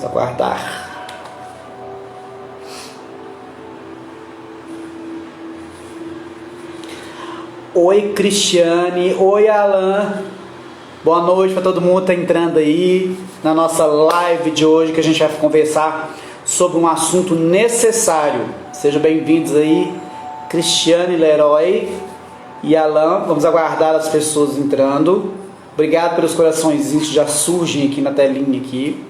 Aguardar. Oi, Cristiane. Oi, Alan. Boa noite para todo mundo que está entrando aí na nossa live de hoje, que a gente vai conversar sobre um assunto necessário. Sejam bem-vindos aí, Cristiane, Leroy e Alan. Vamos aguardar as pessoas entrando. Obrigado pelos coraçõezinhos que já surgem aqui na telinha aqui.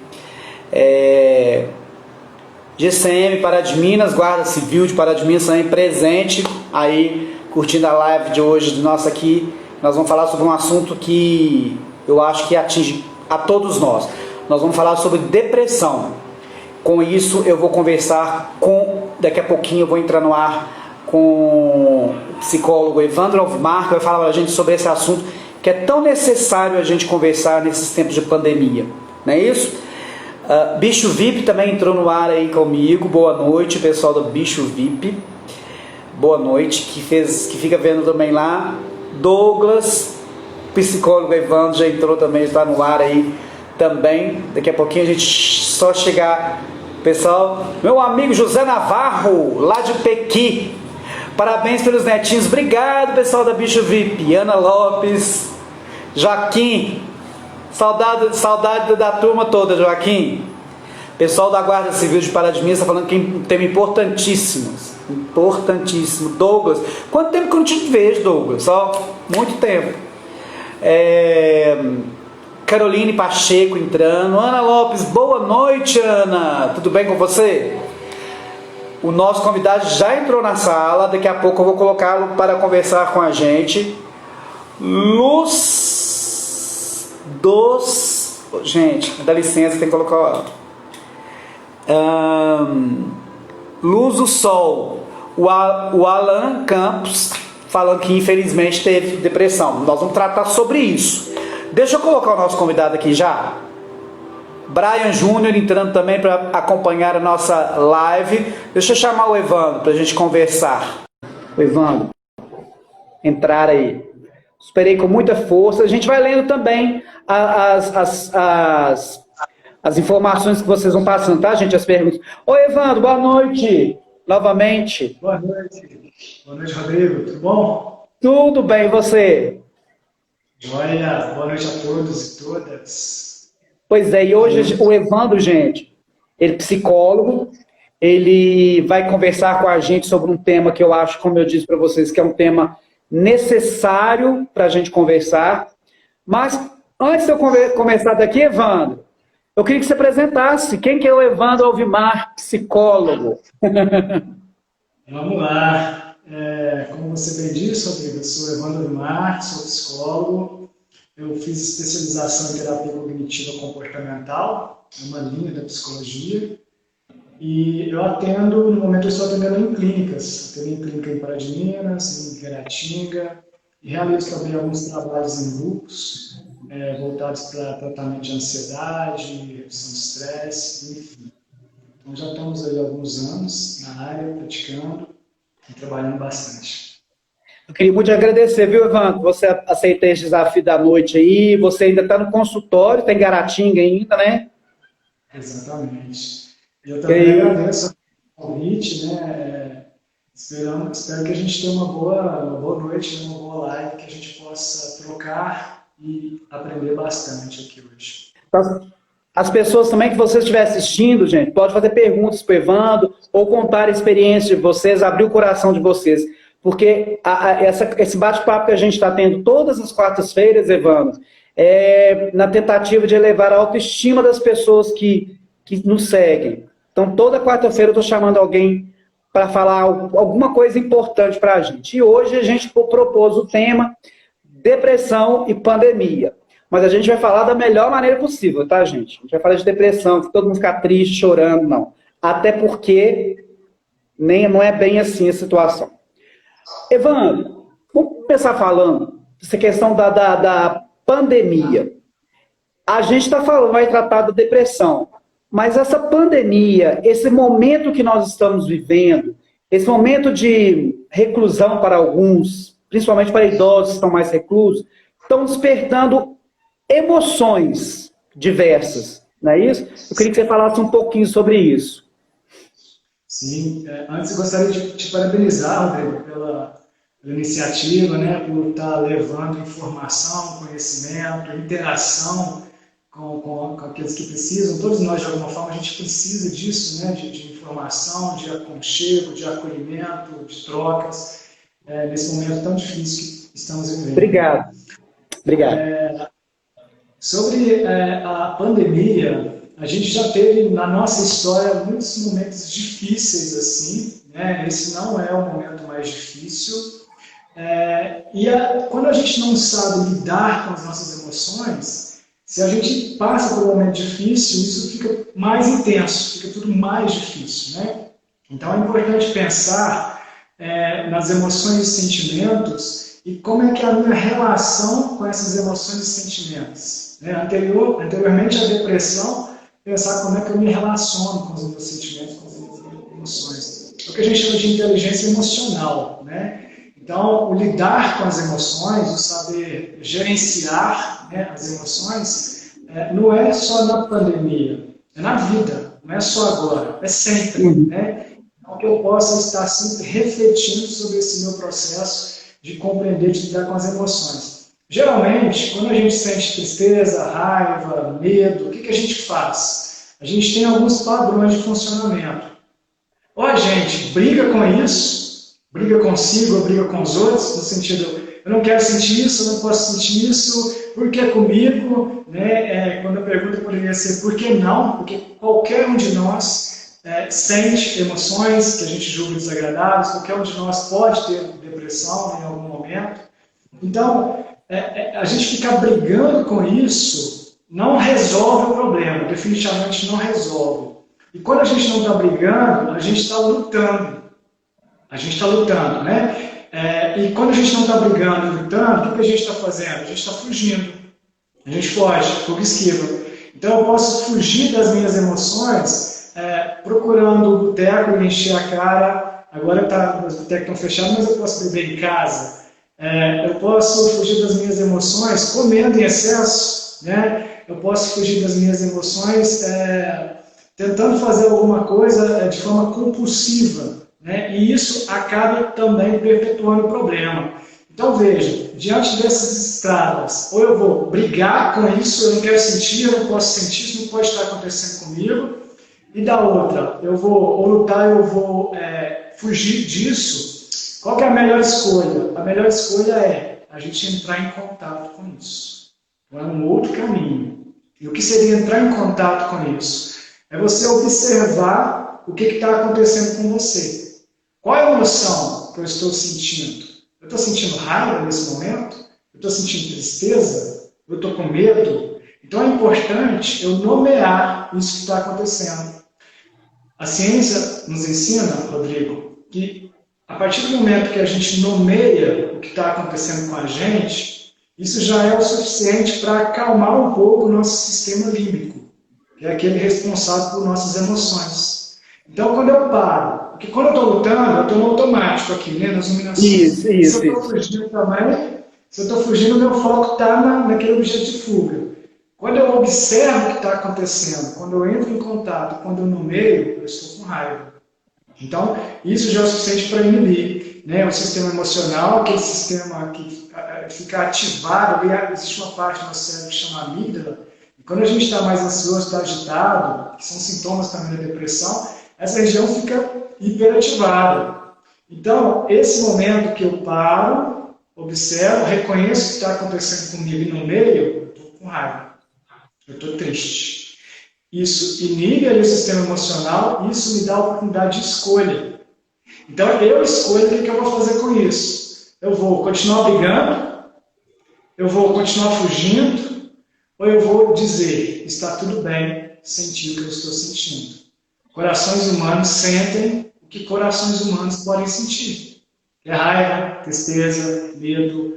GCM Pará de Minas, Guarda Civil de Pará de Minas também presente aí, curtindo a live de hoje. Nossa, aqui nós vamos falar sobre um assunto que eu acho que atinge a todos nós. Nós vamos falar sobre depressão. Com isso eu vou conversar daqui a pouquinho eu vou entrar no ar com o psicólogo Evandro Alvimar, que vai falar para a gente sobre esse assunto que é tão necessário a gente conversar nesses tempos de pandemia, não é isso? Bicho VIP também entrou no ar aí comigo. Boa noite, pessoal do Bicho VIP. Boa noite, que fica vendo também lá. Douglas, psicólogo Evandro já entrou também, está no ar aí também. Daqui a pouquinho a gente só chegar. Pessoal, meu amigo José Navarro, lá de Pequi. Parabéns pelos netinhos. Obrigado, pessoal da Bicho VIP. Ana Lopes, Joaquim. Saudade da turma toda, Joaquim. Pessoal da Guarda Civil de Pará de Minas está falando que é um tema importantíssimo. Importantíssimo. Douglas, quanto tempo que eu não te vejo, Douglas? Só muito tempo. Caroline Pacheco entrando. Ana Lopes, boa noite, Ana. Tudo bem com você? O nosso convidado já entrou na sala. Daqui a pouco eu vou colocá-lo para conversar com a gente. Gente, dá licença, tem que colocar Luz do Sol. O Alan Campos falando que infelizmente teve depressão. Nós vamos tratar sobre isso. Deixa eu colocar o nosso convidado aqui já. Brian Júnior entrando também para acompanhar a nossa live. Deixa eu chamar o Evandro para a gente conversar. O Evandro entrar aí. Esperei com muita força. A gente vai lendo também as informações que vocês vão passando, tá, gente? As perguntas. Oi, Evandro, boa noite. Novamente. Boa noite. Boa noite, Rodrigo. Tudo bom? Tudo bem, e você? Joia. Boa noite a todos e todas. Pois é, e hoje o Evandro, gente, ele é psicólogo, ele vai conversar com a gente sobre um tema que eu acho, como eu disse para vocês, que é um tema necessário para a gente conversar. Mas antes de eu começar daqui, Evandro, eu queria que você apresentasse. Quem que é o Evandro Alvimar, psicólogo? Vamos lá. Como você bem disse, Rodrigo, eu sou Evandro Alvimar, sou psicólogo. Eu fiz especialização em terapia cognitiva comportamental, é uma linha da psicologia. E eu atendo, no momento eu estou atendendo em clínicas. Atendo em clínica em Pará de Minas, em Queratinga, e realizo também alguns trabalhos em grupos, voltados para tratamento de ansiedade, redução de estresse, enfim. Então já estamos aí há alguns anos na área, praticando e trabalhando bastante. Eu queria muito agradecer, viu, Evandro? Você aceitou esse desafio da noite aí, você ainda está no consultório, está em Garatinga ainda, né? Exatamente. Eu também agradeço o convite, né? Espero que a gente tenha uma boa noite, uma boa live, que a gente possa trocar e aprender bastante aqui hoje. As pessoas também que você estiver assistindo, gente, pode fazer perguntas para o Evandro ou contar a experiência de vocês, abrir o coração de vocês. Porque esse bate-papo que a gente está tendo todas as quartas-feiras, Evandro, é na tentativa de elevar a autoestima das pessoas que nos seguem. Então, toda quarta-feira eu estou chamando alguém para falar alguma coisa importante para a gente. E hoje a gente propôs o tema depressão e pandemia. Mas a gente vai falar da melhor maneira possível, tá, gente? A gente vai falar de depressão, que todo mundo ficar triste, chorando, não. Até porque não é bem assim a situação. Evandro, vamos começar falando dessa questão da pandemia. A gente vai tratar da depressão. Mas essa pandemia, esse momento que nós estamos vivendo, esse momento de reclusão para alguns, principalmente para idosos que estão mais reclusos, estão despertando emoções diversas. Não é isso? Eu queria que você falasse um pouquinho sobre isso. Sim, antes eu gostaria de te parabenizar, Rodrigo, pela iniciativa, né, por estar levando informação, conhecimento, interação com aqueles que precisam. Todos nós, de alguma forma, a gente precisa disso, né, de informação, de aconchego, de acolhimento, de trocas, nesse momento tão difícil que estamos vivendo. Obrigado. Obrigado. Sobre a pandemia, a gente já teve na nossa história muitos momentos difíceis assim, né? Esse não é o momento mais difícil. Quando a gente não sabe lidar com as nossas emoções, se a gente passa por um momento difícil, isso fica mais intenso, fica tudo mais difícil, né? Então é importante pensar nas emoções e sentimentos e como é que é a minha relação com essas emoções e sentimentos. Anteriormente à depressão, pensar como é que eu me relaciono com os meus sentimentos, com as minhas emoções. É o que a gente chama de inteligência emocional, né? Então, o lidar com as emoções, o saber gerenciar, né, as emoções, não é só na pandemia, é na vida, não é só agora, é sempre, né? Então, que eu possa estar sempre refletindo sobre esse meu processo de compreender, de lidar com as emoções. Geralmente, quando a gente sente tristeza, raiva, medo, o que a gente faz? A gente tem alguns padrões de funcionamento. Ou a gente briga com isso, briga consigo ou briga com os outros, no sentido, eu não quero sentir isso, eu não posso sentir isso, por que comigo? Né? Quando a pergunta poderia ser por que não? Porque qualquer um de nós sente emoções que a gente julga desagradáveis, qualquer um de nós pode ter depressão em algum momento. Então, a gente ficar brigando com isso não resolve o problema, definitivamente não resolve. E quando a gente não está brigando, a gente está lutando. A gente está lutando, né? E quando a gente não está brigando e lutando, o que a gente está fazendo? A gente está fugindo. A gente foge, fuga, esquiva. Então eu posso fugir das minhas emoções procurando o boteco e encher a cara. Agora os botecos estão fechados, mas eu posso beber em casa. Eu posso fugir das minhas emoções comendo em excesso, né? Eu posso fugir das minhas emoções tentando fazer alguma coisa de forma compulsiva, né? E isso acaba também perpetuando o problema. Então veja, diante dessas estradas, ou eu vou brigar com isso, eu não quero sentir, eu não posso sentir, isso não pode estar acontecendo comigo, e da outra, eu vou ou lutar, eu vou fugir disso. Qual que é a melhor escolha? A melhor escolha é a gente entrar em contato com isso. É um outro caminho. E o que seria entrar em contato com isso? É você observar o que está acontecendo com você. Qual é a emoção que eu estou sentindo? Eu estou sentindo raiva nesse momento? Eu estou sentindo tristeza? Eu estou com medo? Então é importante eu nomear isso que está acontecendo. A ciência nos ensina, Rodrigo, que a partir do momento que a gente nomeia o que está acontecendo com a gente, isso já é o suficiente para acalmar um pouco o nosso sistema límbico, que é aquele responsável por nossas emoções. Então, quando eu paro, porque quando eu estou lutando, eu estou no automático aqui, né, nas iluminações. Isso. Se eu estou fugindo também, se eu estou fugindo, meu foco está naquele objeto de fuga. Quando eu observo o que está acontecendo, quando eu entro em contato, quando eu nomeio, eu estou com raiva. Então, isso já é o suficiente para inibir, né, o sistema emocional, aquele sistema que fica ativado, existe uma parte do nosso cérebro que chama amígdala, e quando a gente está mais ansioso, está agitado, que são sintomas também da depressão, essa região fica hiperativada. Então, esse momento que eu paro, observo, reconheço o que está acontecendo comigo e nomeio, eu estou com raiva, eu estou triste. Isso inibe ali o sistema emocional e isso me dá a oportunidade de escolha. Então, eu escolho o que eu vou fazer com isso. Eu vou continuar brigando, eu vou continuar fugindo, ou eu vou dizer, está tudo bem, sentir o que eu estou sentindo. Corações humanos sentem o que corações humanos podem sentir. É raiva, tristeza, medo,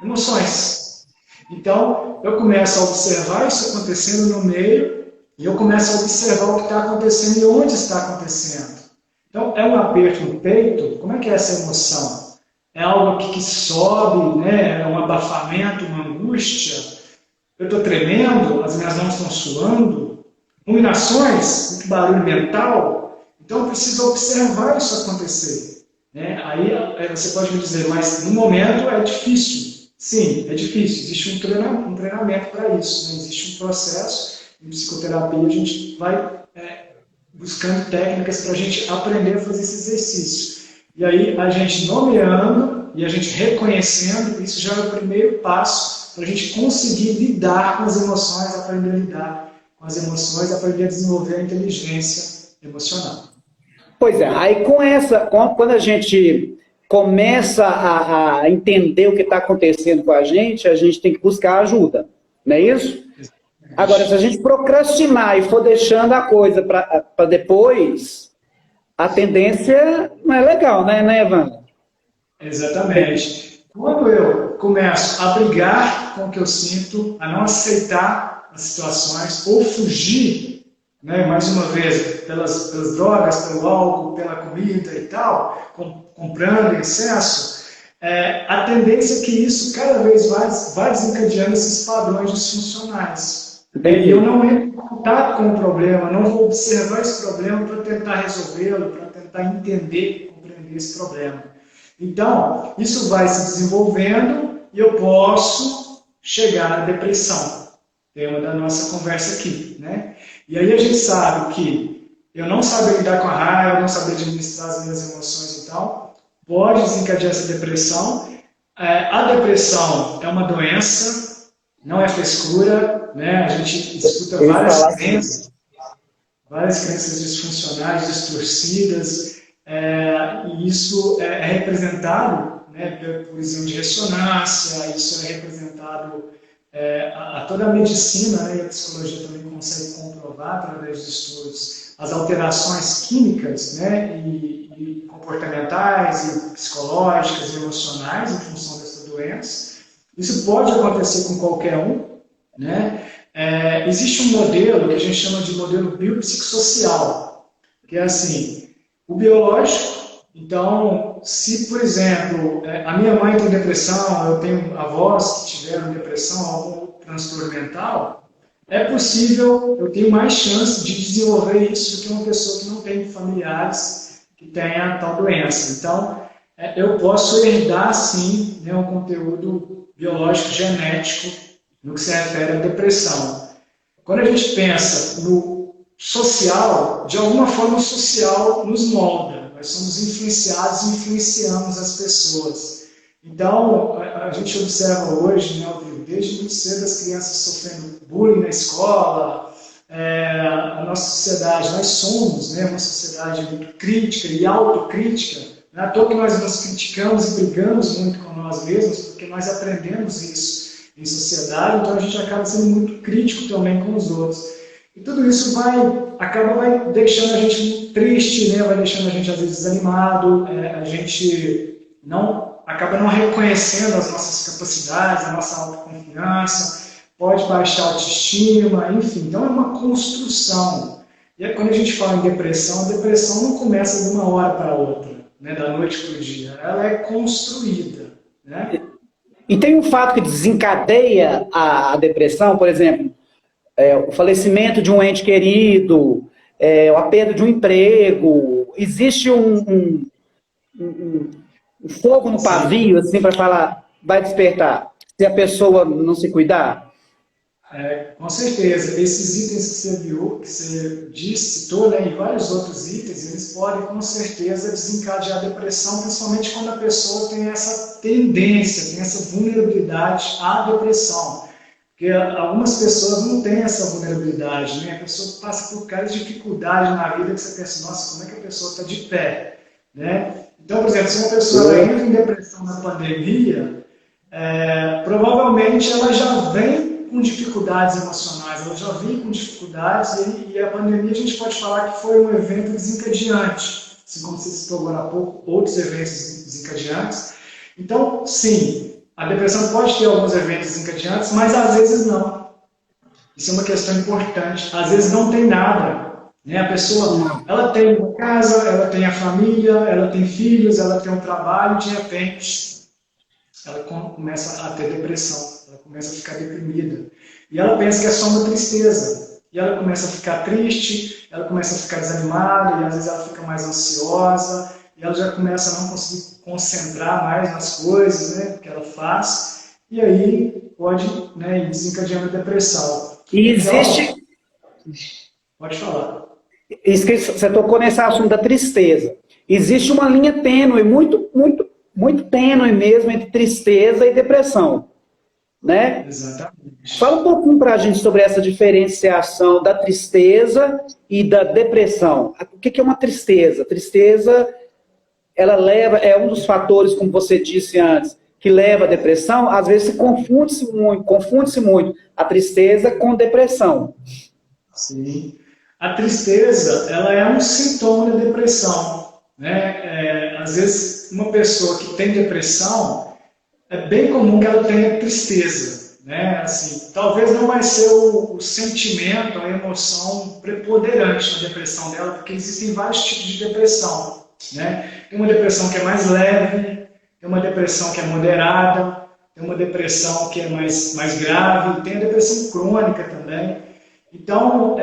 emoções. Então, eu começo a observar isso acontecendo no meio, e eu começo a observar o que está acontecendo e onde está acontecendo. Então, é um aperto no peito? Como é que é essa emoção? É algo que sobe, né? É um abafamento, uma angústia? Eu estou tremendo? As minhas mãos estão suando? ruminações, muito barulho mental, então eu preciso observar isso acontecer. Né? Aí você pode me dizer, mas no momento é difícil. Sim, é difícil. Existe um treinamento para isso. Né? Existe um processo. Em psicoterapia a gente vai buscando técnicas para a gente aprender a fazer esse exercício. E aí a gente nomeando e a gente reconhecendo, isso já é o primeiro passo para a gente conseguir lidar com as emoções, aprender a lidar com as emoções, aprender a desenvolver a inteligência emocional. Pois é, aí quando a gente começa a entender o que está acontecendo com a gente tem que buscar ajuda, não é isso? Agora, se a gente procrastinar e for deixando a coisa para depois, a tendência não é legal, né, Evandro? Exatamente. Quando eu começo a brigar com o que eu sinto, a não aceitar as situações ou fugir, né, mais uma vez, pelas drogas, pelo álcool, pela comida e tal, comprando em excesso, a tendência é que isso cada vez mais vai desencadeando esses padrões disfuncionais. E eu não entro em contato com o problema, não vou observar esse problema para tentar resolvê-lo, para tentar entender, compreender esse problema. Então, isso vai se desenvolvendo e eu posso chegar na depressão, tema da nossa conversa aqui, né? E aí a gente sabe que eu não saber lidar com a raiva, não saber administrar as minhas emoções e tal, pode desencadear essa depressão. A depressão é uma doença, não é frescura, né? A gente escuta várias crenças disfuncionais, distorcidas, e isso é representado, né, por exame de ressonância, isso é representado a toda a medicina, né, e a psicologia também consegue comprovar através de estudos as alterações químicas, né, e comportamentais, e psicológicas e emocionais em função dessa doença. Isso pode acontecer com qualquer um, né? Existe um modelo que a gente chama de modelo biopsicossocial, que é assim, o biológico. Então, se, por exemplo, a minha mãe tem depressão, eu tenho avós que tiveram depressão, algum transtorno mental, é possível, eu tenho mais chance de desenvolver isso do que uma pessoa que não tem familiares que tenha tal doença. Então, eu posso herdar, sim, né, um conteúdo biológico genético no que se refere à depressão. Quando a gente pensa no social, de alguma forma o social nos molda. Nós somos influenciados e influenciamos as pessoas. Então, a gente observa hoje, né, desde muito cedo, as crianças sofrendo bullying na escola. A nossa sociedade, nós somos, né, uma sociedade muito crítica e autocrítica. Não é à toa que nós nos criticamos e brigamos muito com nós mesmos, porque nós aprendemos isso em sociedade, então a gente acaba sendo muito crítico também com os outros. E tudo isso vai deixando a gente triste, né? Vai deixando a gente às vezes desanimado, a gente acaba não reconhecendo as nossas capacidades, a nossa autoconfiança, pode baixar a autoestima, enfim. Então é uma construção. E quando a gente fala em depressão, a depressão não começa de uma hora para outra, né? Da noite para o dia. Ela é construída, né? E tem um fato que desencadeia a depressão, por exemplo, o falecimento de um ente querido, a perda de um emprego. Existe um fogo no pavio, assim, para falar, vai despertar, se a pessoa não se cuidar? Com certeza. Esses itens que você citou, né, e vários outros itens, eles podem, com certeza, desencadear a depressão, principalmente quando a pessoa tem essa tendência, tem essa vulnerabilidade à depressão. Porque algumas pessoas não têm essa vulnerabilidade, né? A pessoa passa por cada dificuldade na vida que você pensa, nossa, como é que a pessoa está de pé? Né? Então, por exemplo, se uma pessoa entra em depressão na pandemia, provavelmente ela já vem com dificuldades emocionais, ela já vem com dificuldades e a pandemia a gente pode falar que foi um evento desencadeante, assim como você citou agora há pouco, outros eventos desencadeantes. Então, sim, a depressão pode ter alguns eventos desencadeantes, mas às vezes não. Isso é uma questão importante. Às vezes não tem nada. Né? A pessoa, ela tem uma casa, ela tem a família, ela tem filhos, ela tem um trabalho, de repente ela começa a ter depressão, ela começa a ficar deprimida. E ela pensa que é só uma tristeza. e ela começa a ficar triste, ela começa a ficar desanimada, e às vezes ela fica mais ansiosa, e ela já começa a não conseguir concentrar mais nas coisas, né, que ela faz, e aí pode, né, ir desencadeando a depressão. E Então, existe, pode falar. isso que você tocou nesse assunto da tristeza. Existe uma linha tênue, muito tênue mesmo, entre tristeza e depressão, né? Exatamente. Fala um pouquinho para a gente sobre essa diferenciação da tristeza e da depressão. O que é uma tristeza? Tristeza, ela leva, é um dos fatores, como você disse antes, que leva à depressão. Às vezes se confunde-se muito a tristeza com depressão. Sim. A tristeza, ela é um sintoma da depressão, né? Às vezes, uma pessoa que tem depressão, é bem comum que ela tenha tristeza, né? Assim, talvez não vai ser o sentimento, a emoção preponderante na depressão dela, porque existem vários tipos de depressão, né? Tem uma depressão que é mais leve, tem uma depressão que é moderada, tem uma depressão que é mais grave, tem a depressão crônica também. Então,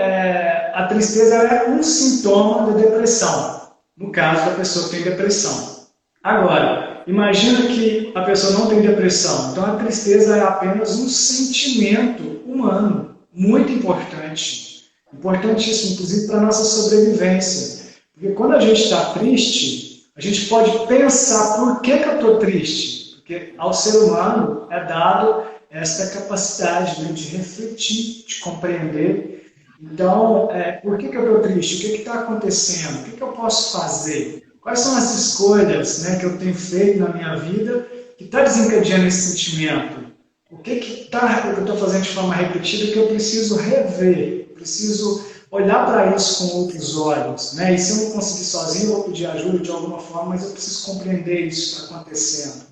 a tristeza é um sintoma da depressão, no caso da pessoa que tem depressão. Agora, imagina que a pessoa não tem depressão, então a tristeza é apenas um sentimento humano, muito importante, importantíssimo, inclusive para a nossa sobrevivência. Porque quando a gente está triste, a gente pode pensar por que eu estou triste, porque ao ser humano é dado essa capacidade, né, de refletir, de compreender. Então, por que eu estou triste? O que está acontecendo? O que eu posso fazer? Quais são as escolhas, né, que eu tenho feito na minha vida que está desencadeando esse sentimento? O que eu estou fazendo de forma repetida que eu preciso rever? Eu preciso olhar para isso com outros olhos, né? E se eu não conseguir sozinho, eu vou pedir ajuda de alguma forma, mas eu preciso compreender isso que está acontecendo.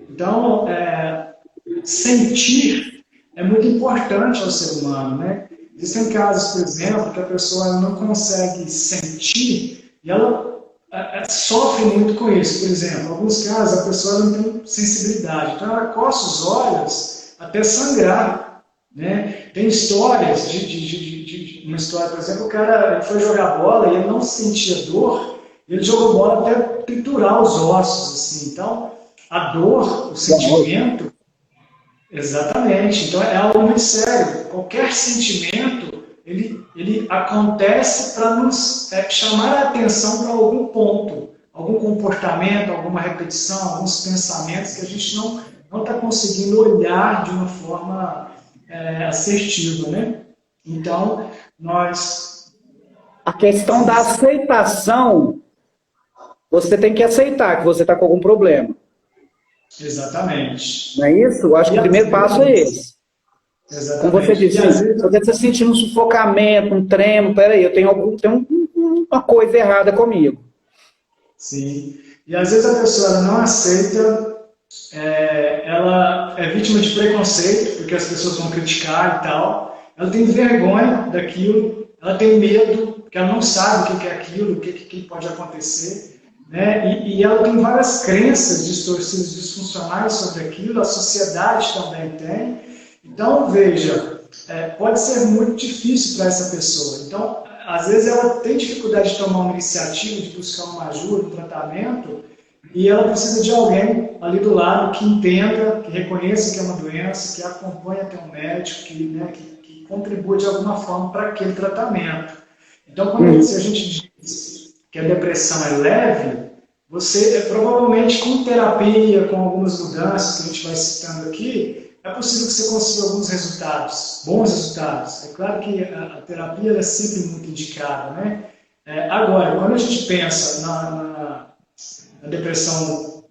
Então, sentir é muito importante ao ser humano, né? Existem casos, por exemplo, que a pessoa não consegue sentir e ela sofre muito com isso. Por exemplo, em alguns casos a pessoa não tem sensibilidade, então ela coça os olhos até sangrar, né? Tem histórias uma história, por exemplo, o cara foi jogar bola e ele não sentia dor, ele jogou bola até triturar os ossos, assim. Então, a dor, o sentimento. Exatamente. Então é algo muito sério. Qualquer sentimento, ele acontece para nos chamar a atenção para algum ponto, algum comportamento, alguma repetição, alguns pensamentos que a gente não está conseguindo olhar de uma forma assertiva, né? Então, A questão da aceitação, você tem que aceitar que você está com algum problema. Exatamente. Não é isso? Eu acho que o primeiro passo é esse. Exatamente. Como você disse, se você está sentindo um sufocamento, um tremo, peraí, eu tenho uma coisa errada comigo. Sim. E às vezes a pessoa ela não aceita, ela é vítima de preconceito, porque as pessoas vão criticar e tal. Ela tem vergonha daquilo, ela tem medo, porque ela não sabe o que é aquilo, o que pode acontecer. Né? E ela tem várias crenças distorcidas, disfuncionais sobre aquilo, a sociedade também tem. Então, veja, pode ser muito difícil para essa pessoa. Então, às vezes ela tem dificuldade de tomar uma iniciativa, de buscar uma ajuda, um tratamento, e ela precisa de alguém ali do lado que entenda, que reconheça que é uma doença, que acompanhe até um médico, que contribua de alguma forma para aquele tratamento. Então, se a gente diz que a depressão é leve, você provavelmente com terapia, com algumas mudanças que a gente vai citando aqui, é possível que você consiga alguns resultados, bons resultados. É claro que a terapia é sempre muito indicada, né? Agora, quando a gente pensa na depressão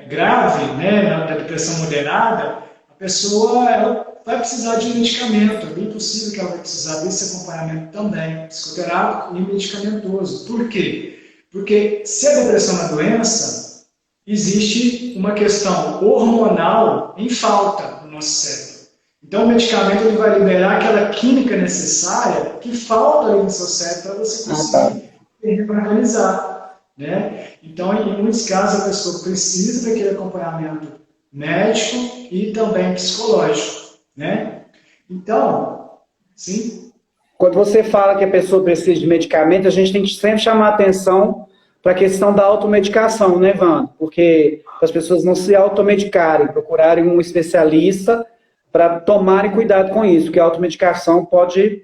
grave, né, na depressão moderada, a pessoa ela vai precisar de medicamento. É bem possível que ela vai precisar desse acompanhamento também, psicoterápico e medicamentoso. Por quê? Porque se a depressão é uma doença, existe uma questão hormonal em falta no nosso cérebro. Então o medicamento ele vai liberar aquela química necessária que falta ali no seu cérebro para você conseguir reorganizar. Né? Então, em muitos casos, a pessoa precisa daquele acompanhamento médico e também psicológico. Né? Então, sim. quando você fala que a pessoa precisa de medicamento, a gente tem que sempre chamar atenção para a questão da automedicação, né, Wanda? Porque as pessoas não se automedicarem, procurarem um especialista para tomarem cuidado com isso, porque a automedicação pode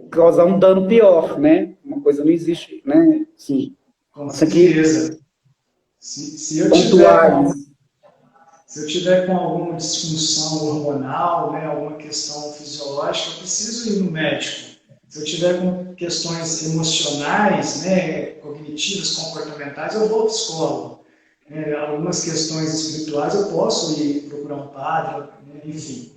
causar um dano pior, né? Uma coisa não existe, né? Sim. Com Isso aqui, certeza. Se eu pontuais. tiver com alguma disfunção hormonal, né, alguma questão fisiológica, eu preciso ir no médico. Se eu tiver com questões emocionais, né, cognitivas, comportamentais, eu vou ao psicólogo. Algumas questões espirituais eu posso ir procurar um padre, né, enfim.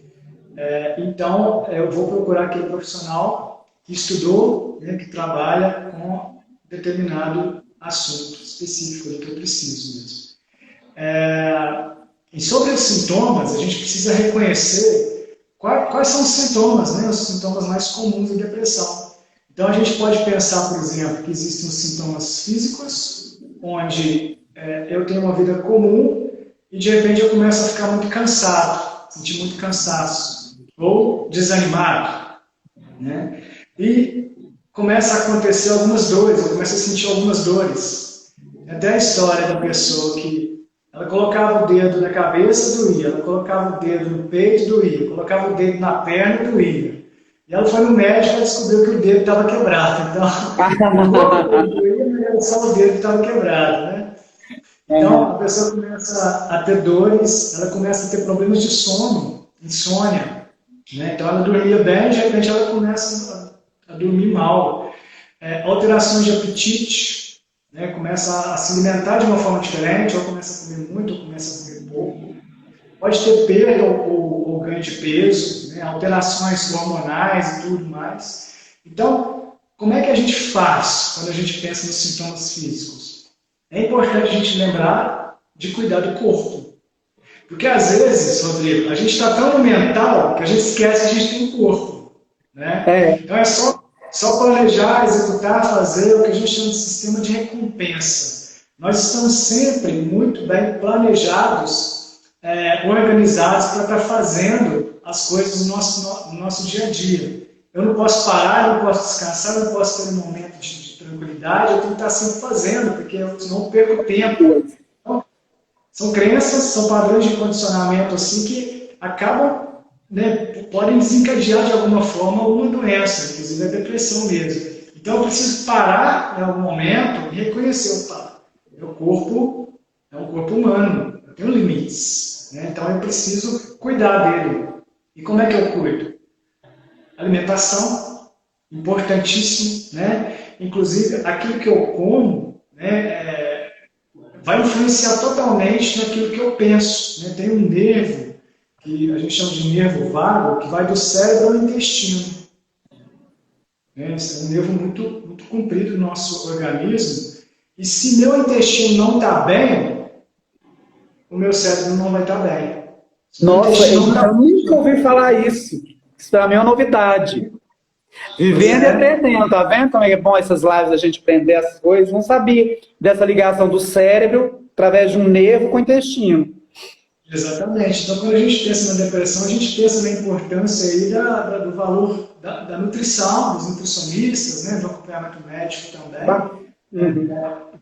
Então, eu vou procurar aquele profissional que estudou, né, que trabalha com determinado assunto específico que eu preciso mesmo. E sobre os sintomas, a gente precisa reconhecer quais são os sintomas, né, os sintomas mais comuns da depressão. Então, a gente pode pensar, por exemplo, que existem os sintomas físicos, onde eu tenho uma vida comum e, de repente, eu começo a ficar muito cansado, sentir muito cansaço, ou desanimado, né? E começa a acontecer algumas dores, eu começo a sentir algumas dores. Até a história da pessoa que ela colocava o dedo na cabeça, doía, ela colocava o dedo no peito, doía, colocava o dedo na perna, doía. E ela foi no médico e descobriu que o dedo estava quebrado. Então, o corpo doía, mas era só o dedo que estava quebrado, né? Então, a pessoa começa a ter dores, ela começa a ter problemas de sono, insônia, né? Então, ela dormia bem, de repente ela começa a dormir mal. Alterações de apetite, né? Começa a se alimentar de uma forma diferente, ou começa a comer muito, ou começa a comer pouco. Pode ter perda ou ganho de peso, né? Alterações hormonais e tudo mais. Então, como é que a gente faz quando a gente pensa nos sintomas físicos? É importante a gente lembrar de cuidar do corpo. Porque às vezes, Rodrigo, a gente está tão no mental que a gente esquece que a gente tem um corpo, né? Então é só planejar, executar, fazer o que a gente chama de sistema de recompensa. Nós estamos sempre muito bem planejados, organizados para estar fazendo as coisas no nosso dia a dia. Eu não posso parar, eu não posso descansar, eu não posso ter um momento de tranquilidade, eu tenho que estar sempre fazendo, porque senão eu perco tempo. Então, são crenças, são padrões de condicionamento assim que acabam, né, podem desencadear de alguma forma alguma doença, inclusive a depressão mesmo. Então eu preciso parar em algum momento e reconhecer, opa, meu corpo é um corpo humano, eu tenho limites, né? Então eu preciso cuidar dele. E como é que eu cuido? Alimentação, importantíssimo, né? Inclusive aquilo que eu como, né, vai influenciar totalmente naquilo que eu penso, né? Tem um nervo que a gente chama de nervo vago, que vai do cérebro ao intestino. Esse é um nervo muito, muito comprido no nosso organismo. E se meu intestino não está bem, o meu cérebro não vai estar bem. Nossa, eu nunca ouvi falar isso. Isso para mim é uma novidade. Vivendo e aprendendo, tá vendo como é bom essas lives a gente aprender essas coisas? Não sabia dessa ligação do cérebro através de um nervo com o intestino. Exatamente. Então, quando a gente pensa na depressão, a gente pensa na importância aí do valor da nutrição, dos nutricionistas, né, do acompanhamento médico também,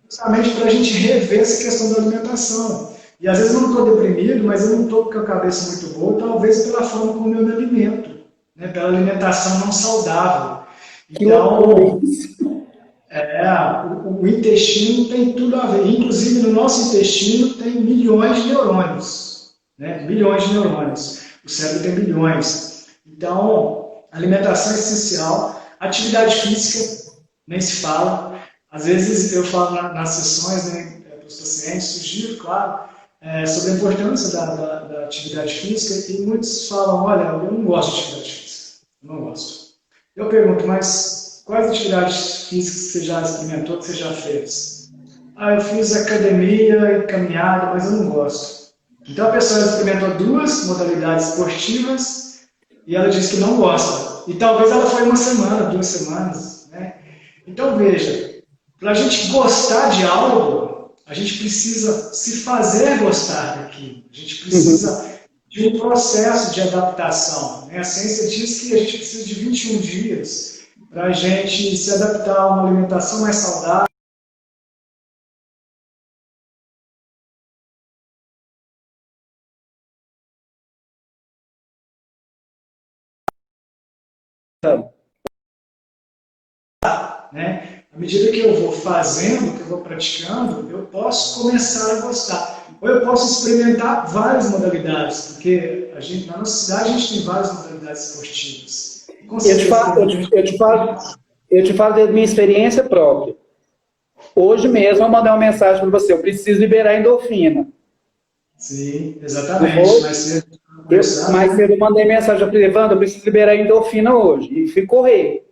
justamente para a gente rever essa questão da alimentação. E às vezes eu não estou deprimido, mas eu não estou com a cabeça muito boa, talvez pela forma como eu me alimento, né, pela alimentação não saudável. Então, o intestino tem tudo a ver. Inclusive, no nosso intestino tem milhões de neurônios. Né? Bilhões de neurônios. O cérebro tem bilhões. Então, alimentação é essencial. Atividade física, nem se fala. Às vezes eu falo nas sessões, né, para os pacientes, sugiro, claro, sobre a importância da atividade física, e muitos falam, olha, eu não gosto de atividade física. Eu não gosto. Eu pergunto, mas quais atividades físicas você já experimentou, que você já fez? Eu fiz academia e caminhada, mas eu não gosto. Então a pessoa experimentou 2 modalidades esportivas e ela disse que não gosta. E talvez ela foi 1 semana, 2 semanas. Né? Então veja, para a gente gostar de algo, a gente precisa se fazer gostar daquilo. A gente precisa de um processo de adaptação. Né? A ciência diz que a gente precisa de 21 dias para a gente se adaptar a uma alimentação mais saudável. Né? À medida que eu vou fazendo, que eu vou praticando, eu posso começar a gostar. Ou eu posso experimentar várias modalidades, porque na nossa cidade a gente tem várias modalidades esportivas. Eu te falo da minha experiência própria. Hoje mesmo eu mandei uma mensagem para você, eu preciso liberar endorfina. Sim, exatamente. Mais cedo eu mandei mensagem, eu falei, Evandro, eu preciso liberar endorfina hoje. E fui correr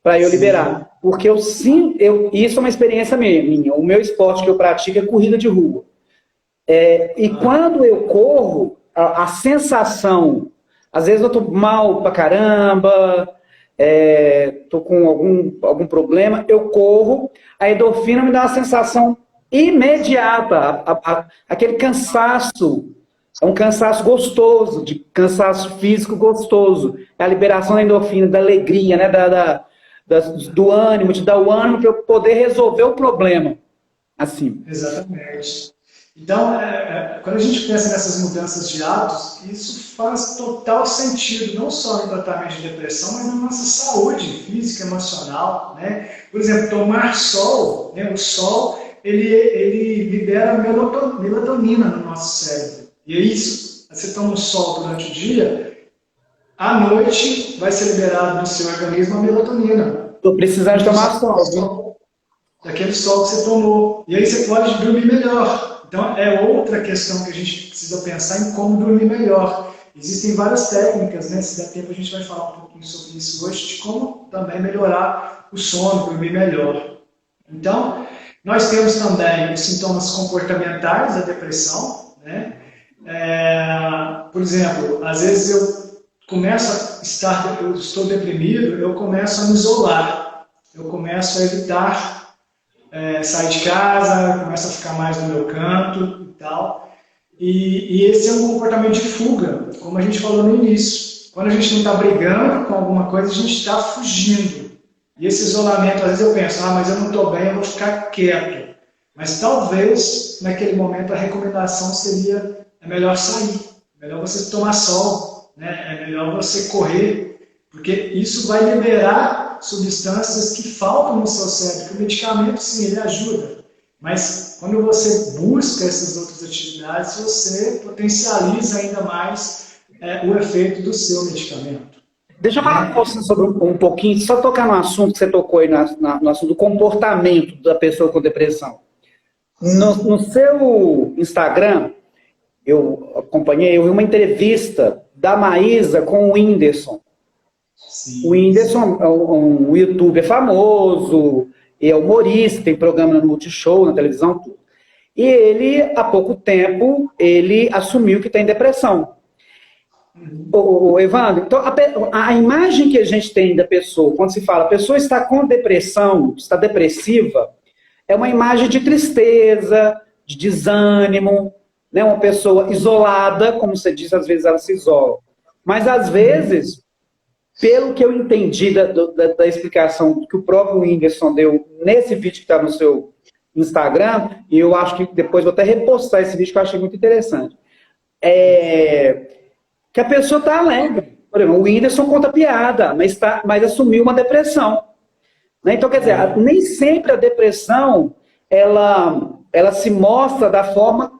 para eu liberar. Porque eu sinto, isso é uma experiência minha. O meu esporte que eu pratico é corrida de rua. Quando eu corro, a sensação, às vezes eu tô mal pra caramba, tô com algum problema, eu corro, a endorfina me dá uma sensação imediata, aquele cansaço, é um cansaço gostoso, de cansaço físico gostoso, é a liberação da endorfina, da alegria, né, do ânimo, te dá o ânimo para eu poder resolver o problema. Assim. Exatamente. Então, quando a gente pensa nessas mudanças de hábitos, isso faz total sentido, não só no tratamento de depressão, mas na nossa saúde física, emocional, né? Por exemplo, tomar sol, né? O sol, ele libera melatonina no nosso cérebro. E é isso, você toma um sol durante o dia, à noite vai ser liberado no seu organismo a melatonina. Estou precisando tomar sol. Daquele sol que você tomou. E aí você pode dormir melhor. Então, é outra questão que a gente precisa pensar em como dormir melhor. Existem várias técnicas, né? Se der tempo, a gente vai falar um pouquinho sobre isso hoje, de como também melhorar o sono, dormir melhor. Então, nós temos também os sintomas comportamentais da depressão, né? Por exemplo, às vezes eu estou deprimido, eu começo a me isolar, eu começo a evitar sair de casa, começa a ficar mais no meu canto e tal. E esse é um comportamento de fuga, como a gente falou no início. Quando a gente não está brigando com alguma coisa, a gente está fugindo. E esse isolamento, às vezes eu penso, mas eu não estou bem, eu vou ficar quieto. Mas talvez, naquele momento, a recomendação seria, é melhor sair, é melhor você tomar sol, né? É melhor você correr, porque isso vai liberar substâncias que faltam no seu cérebro. O medicamento, sim, ele ajuda. Mas quando você busca essas outras atividades, você potencializa ainda mais o efeito do seu medicamento. Deixa eu falar com você sobre um pouquinho, só tocar no assunto que você tocou aí, no assunto do comportamento da pessoa com depressão. No seu Instagram, eu acompanhei, eu vi uma entrevista da Maísa com o Whindersson. Sim. O Whindersson é um youtuber famoso, é humorista, tem programa no Multishow, na televisão, tudo. E ele, há pouco tempo, ele assumiu que está em depressão. Evandro, então a imagem que a gente tem da pessoa, quando se fala a pessoa está com depressão, está depressiva, é uma imagem de tristeza, de desânimo, né? Uma pessoa isolada, como você diz, às vezes ela se isola. Mas às vezes, pelo que eu entendi da explicação que o próprio Whindersson deu nesse vídeo que está no seu Instagram, e eu acho que depois vou até repostar esse vídeo que eu achei muito interessante, que a pessoa está alegre. Por exemplo, o Whindersson conta piada, mas assumiu uma depressão. Né? Então, quer dizer, nem sempre a depressão ela se mostra da forma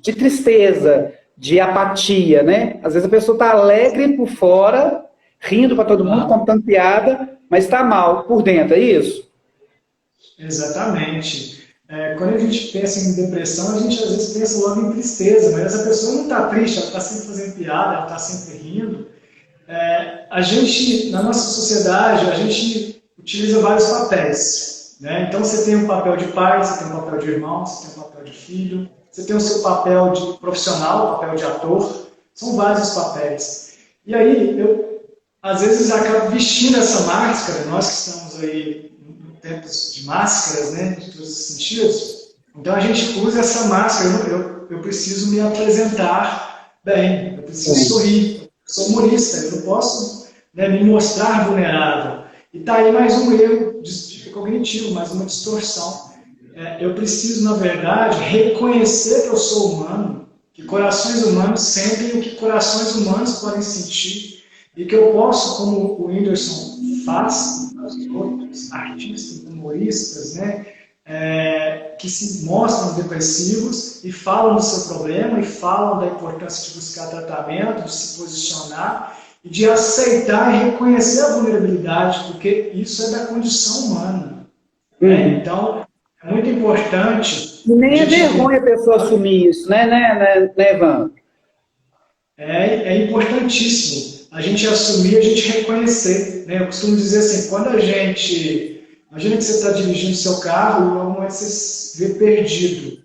de tristeza, de apatia, né? Às vezes a pessoa está alegre por fora, rindo para todo mundo, contando piada, mas está mal por dentro, é isso? Exatamente. Quando a gente pensa em depressão, a gente às vezes pensa logo em tristeza, mas essa pessoa não está triste, ela está sempre fazendo piada, ela está sempre rindo. A gente, na nossa sociedade, a gente utiliza vários papéis, né? Então você tem um papel de pai, você tem um papel de irmão, você tem um papel de filho, você tem o seu papel de profissional, papel de ator, são vários os papéis. E aí, eu às vezes acabo vestindo essa máscara, nós que estamos aí em tempos de máscaras, né, de todos os sentidos, então a gente usa essa máscara, eu preciso me apresentar bem, eu preciso sorrir, eu sou humorista, eu não posso, né, me mostrar vulnerável. E está aí mais um erro cognitivo, mais uma distorção. Eu preciso, na verdade, reconhecer que eu sou humano, que corações humanos sentem o que corações humanos podem sentir, e que eu posso, como o Whindersson faz, os outros artistas, humoristas, né, que se mostram depressivos e falam do seu problema e falam da importância de buscar tratamento, de se posicionar e de aceitar e reconhecer a vulnerabilidade, porque isso é da condição humana. Né? Então, é muito importante... E nem é vergonha a pessoa assumir isso, né, Evandro? É importantíssimo a gente assumir, a gente reconhecer. Né? Eu costumo dizer assim, quando a gente... Imagina que você está dirigindo seu carro e em algum momento você se vê perdido.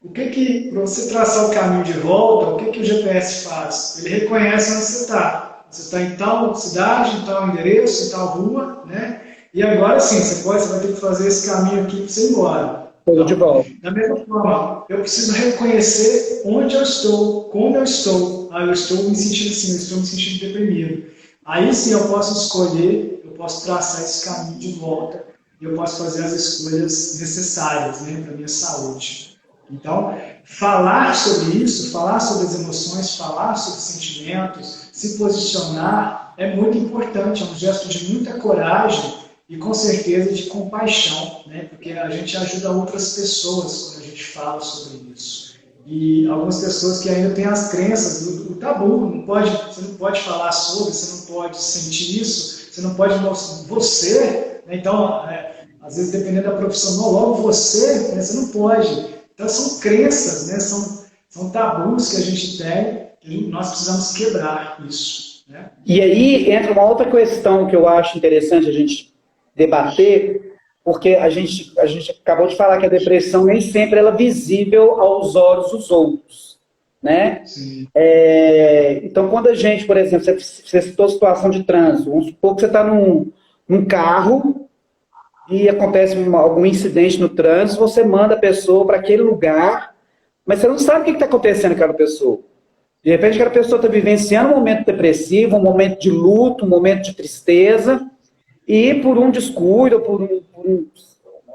Para você traçar o caminho de volta, o que o GPS faz? Ele reconhece onde você está. Você está em tal cidade, em tal endereço, em tal rua, né? E agora sim, você vai ter que fazer esse caminho aqui para você ir embora. Então, de volta. Da mesma forma, eu preciso reconhecer onde eu estou, como eu estou. Eu estou me sentindo assim, eu estou me sentindo deprimido. Aí sim eu posso escolher, eu posso traçar esse caminho de volta e eu posso fazer as escolhas necessárias, né, para a minha saúde. Então, falar sobre isso, falar sobre as emoções, falar sobre sentimentos, se posicionar é muito importante, é um gesto de muita coragem e com certeza de compaixão, né? Porque a gente ajuda outras pessoas quando a gente fala sobre isso. E algumas pessoas que ainda têm as crenças do tabu, você não pode falar sobre, você não pode sentir isso, você não pode mostrar você, né? Então, às vezes dependendo da profissão, não, logo você, né? Você não pode. Então são crenças, né? São tabus que a gente tem e nós precisamos quebrar isso. Né? E aí entra uma outra questão que eu acho interessante a gente debater, porque a gente acabou de falar que a depressão nem sempre ela é visível aos olhos dos outros. Né? Então, quando a gente, por exemplo, você citou a situação de trânsito, vamos supor que você está num carro e acontece algum incidente no trânsito, você manda a pessoa para aquele lugar, mas você não sabe o que está acontecendo com aquela pessoa. De repente, aquela pessoa está vivenciando um momento depressivo, um momento de luto, um momento de tristeza, e por um descuido, por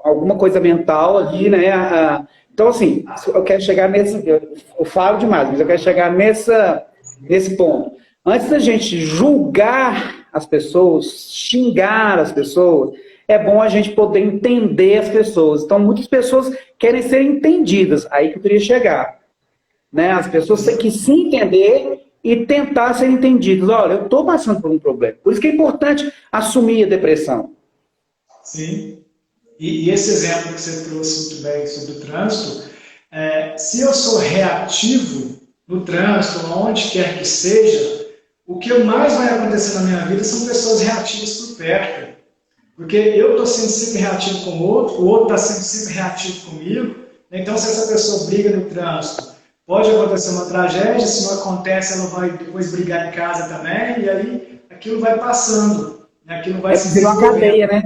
alguma coisa mental ali, né? Então, assim, eu quero chegar nesse... Eu falo demais, mas eu quero chegar nesse ponto. Antes da gente julgar as pessoas, xingar as pessoas, é bom a gente poder entender as pessoas. Então, muitas pessoas querem ser entendidas. Aí que eu queria chegar. Né? As pessoas têm que se entender e tentar ser entendidas. Olha, eu estou passando por um problema. Por isso que é importante assumir a depressão. Sim. E esse exemplo que você trouxe muito bem sobre o trânsito, se eu sou reativo no trânsito, onde quer que seja, o que mais vai acontecer na minha vida são pessoas reativas por perto. Porque eu estou sendo sempre reativo com o outro está sendo sempre reativo comigo. Então, se essa pessoa briga no trânsito, pode acontecer uma tragédia, se não acontece, ela vai depois brigar em casa também, e aí aquilo vai passando. Né? Aquilo vai se desenvolvendo. Uma cadeia, né?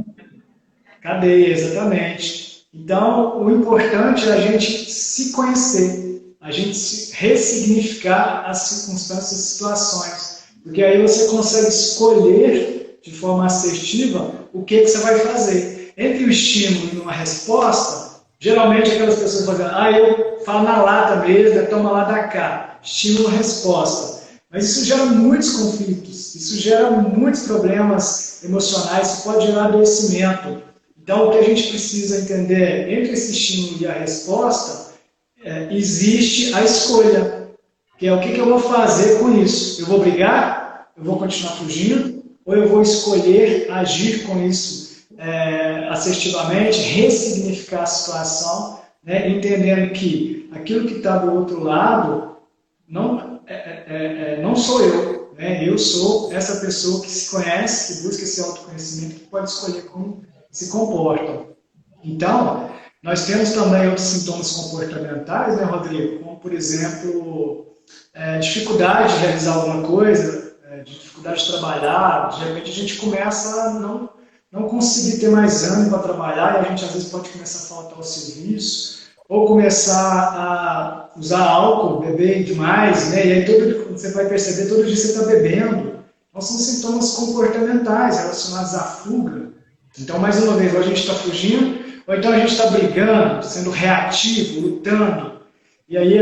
Cadeia, exatamente. Então, o importante é a gente se conhecer, a gente ressignificar as circunstâncias e situações. Porque aí você consegue escolher de forma assertiva o que você vai fazer. Entre o estímulo e uma resposta, geralmente aquelas pessoas vão dizer, eu falo na lata mesmo, toma lá da cá. Estímulo-resposta. Mas isso gera muitos conflitos, isso gera muitos problemas emocionais, isso pode gerar adoecimento. Então, o que a gente precisa entender é, entre esse estímulo e a resposta, existe a escolha, que é o que eu vou fazer com isso. Eu vou brigar? Eu vou continuar fugindo? Ou eu vou escolher agir com isso assertivamente, ressignificar a situação, né, entendendo que aquilo que está do outro lado não sou eu. Né? Eu sou essa pessoa que se conhece, que busca esse autoconhecimento, que pode escolher como se comportam. Então, nós temos também outros sintomas comportamentais, né, Rodrigo? Como, por exemplo, dificuldade de realizar alguma coisa, dificuldade de trabalhar. De repente, a gente começa a não conseguir ter mais ânimo para trabalhar e a gente, às vezes, pode começar a faltar ao serviço ou começar a usar álcool, beber demais, né? E aí você vai perceber, todo dia você está bebendo. Então, são sintomas comportamentais relacionados à fuga. Então, mais uma vez, ou a gente está fugindo, ou então a gente está brigando, sendo reativo, lutando. E aí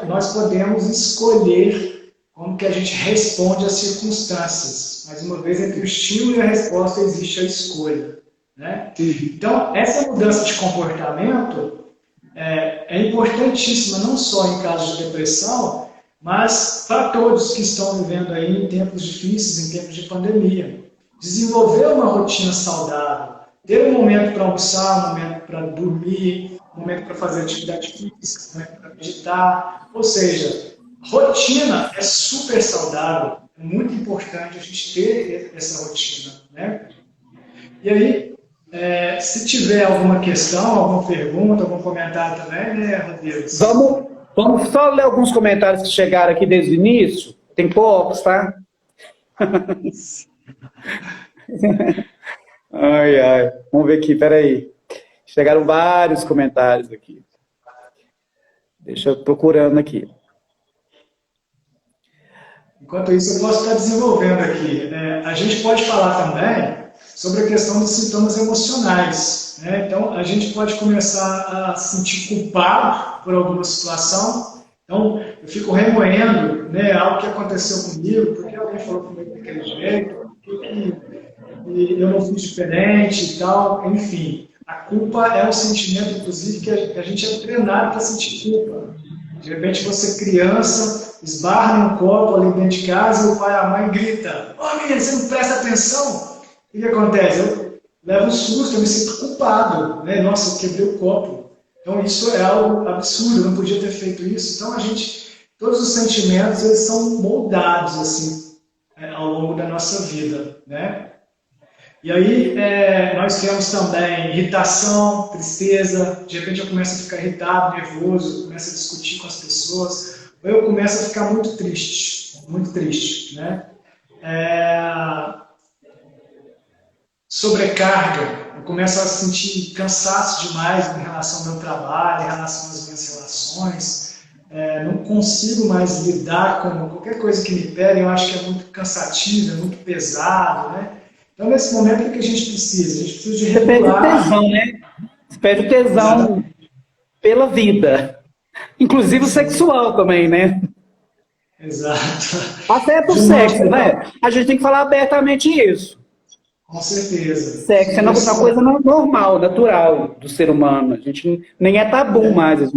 nós podemos escolher como que a gente responde às circunstâncias. Mais uma vez, entre o estímulo e a resposta existe a escolha. Né? Então, essa mudança de comportamento é importantíssima, não só em casos de depressão, mas para todos que estão vivendo aí em tempos difíceis, em tempos de pandemia. Desenvolver uma rotina saudável, ter um momento para almoçar, um momento para dormir, um momento para fazer atividade física, um momento para meditar. Ou seja, rotina é super saudável, é muito importante a gente ter essa rotina. Né? E aí, se tiver alguma questão, alguma pergunta, algum comentário também, né, Rodrigo? Vamos só ler alguns comentários que chegaram aqui desde o início. Tem poucos, tá? Ai, ai. Vamos ver aqui, peraí. Chegaram vários comentários aqui. Deixa eu procurando aqui. Enquanto isso, eu posso estar desenvolvendo aqui. A gente pode falar também sobre a questão dos sintomas emocionais. Né? Então, a gente pode começar a se sentir culpado por alguma situação. Então, eu fico remoendo, né, algo que aconteceu comigo, porque alguém falou comigo daquele jeito, porque eu não fiz diferente e tal. Enfim, a culpa é um sentimento, inclusive, que a gente é treinado para sentir culpa. De repente, você criança, esbarra num copo ali dentro de casa e o pai e a mãe grita: "Ô, menina, você não presta atenção?" O que acontece? Eu levo um susto, eu me sinto culpado. Né? Nossa, eu quebrei o copo. Então, isso é algo absurdo, eu não podia ter feito isso. Então, todos os sentimentos, eles são moldados, assim, ao longo da nossa vida. Né? E aí, nós temos também irritação, tristeza. De repente, eu começo a ficar irritado, nervoso, eu começo a discutir com as pessoas, ou eu começo a ficar muito triste. Né? Sobrecarga, eu começo a sentir cansaço demais em relação ao meu trabalho, em relação às minhas relações, não consigo mais lidar com qualquer coisa que me pega, eu acho que é muito cansativo, é muito pesado, né? Então, nesse momento, o que a gente precisa? A gente precisa de regular... Você perde o tesão, né? Você perde o tesão pela vida, inclusive o sexual também, né? Exato. Até pro sexo, né? A gente tem que falar abertamente isso. Com certeza. Sexo é uma coisa normal, natural do ser humano. A gente nem é tabu mais.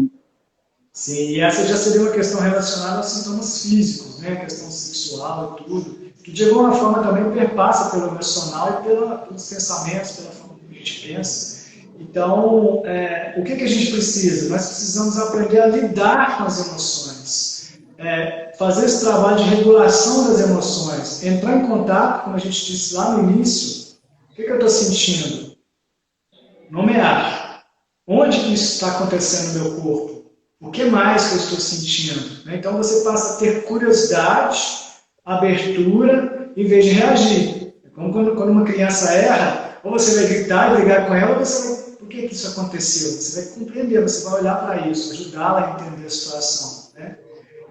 Sim, e essa já seria uma questão relacionada aos sintomas físicos, né? A questão sexual e tudo, que de alguma forma também perpassa pelo emocional e pelos pensamentos, pela forma como a gente pensa. Então, o que a gente precisa? Nós precisamos aprender a lidar com as emoções. Fazer esse trabalho de regulação das emoções, entrar em contato, como a gente disse lá no início, o que eu estou sentindo? Nomear. Onde que isso está acontecendo no meu corpo? O que mais que eu estou sentindo? Então você passa a ter curiosidade, abertura, em vez de reagir. É como quando uma criança erra, ou você vai gritar e brigar com ela, ou você vai, por que isso aconteceu? Você vai compreender, você vai olhar para isso, ajudá-la a entender a situação. Né?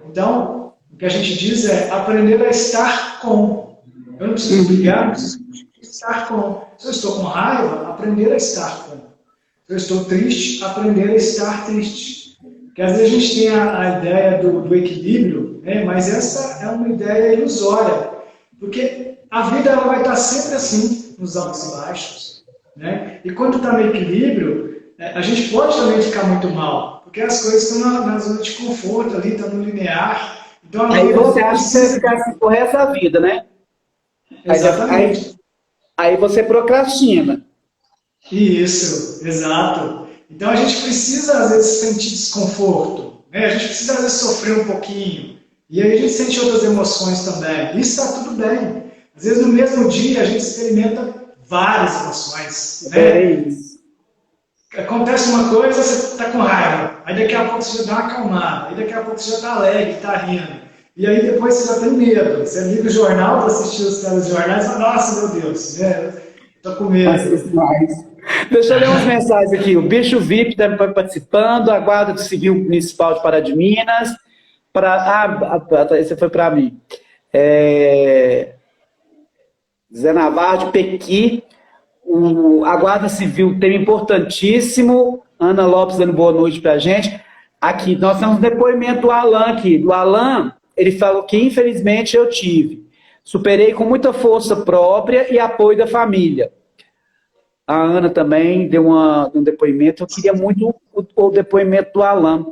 Então, o que a gente diz é aprender a estar com. Eu não preciso brigar, não preciso estar com. Se eu estou com raiva, aprender a estar com. Se eu estou triste, aprender a estar triste. Porque às vezes a gente tem a ideia do equilíbrio, né? Mas essa é uma ideia ilusória. Porque a vida ela vai estar sempre assim, nos altos e baixos. Né? E quando está no equilíbrio, a gente pode também ficar muito mal. Porque as coisas estão na zona de conforto ali, estão no linear. Então, aí você acha que você vai ficar assim por resto da vida, né? Exatamente. Aí você procrastina. Isso, exato. Então a gente precisa, às vezes, sentir desconforto. Né? A gente precisa, às vezes, sofrer um pouquinho. E aí a gente sente outras emoções também. Isso está tudo bem. Às vezes, no mesmo dia, a gente experimenta várias emoções. Né? Acontece uma coisa, você está com raiva. Aí daqui a pouco você já dá uma acalmada. Aí daqui a pouco você já está alegre, está rindo. E aí depois você já tem medo. Você liga o jornal para assistir os telejornais e fala, nossa, meu Deus, estou com medo. Deixa eu ler umas mensagens aqui. O Bicho VIP está participando, a Guarda Civil Municipal de Pará de Minas. Esse foi para mim. Zé Navarro de Pequi. A Guarda Civil, tema importantíssimo. Ana Lopes dando boa noite para a gente. Aqui, nós temos um depoimento do Alan aqui. Do Alan, ele falou que, infelizmente, eu tive. Superei com muita força própria e apoio da família. A Ana também deu um depoimento. Eu queria muito o depoimento do Alan.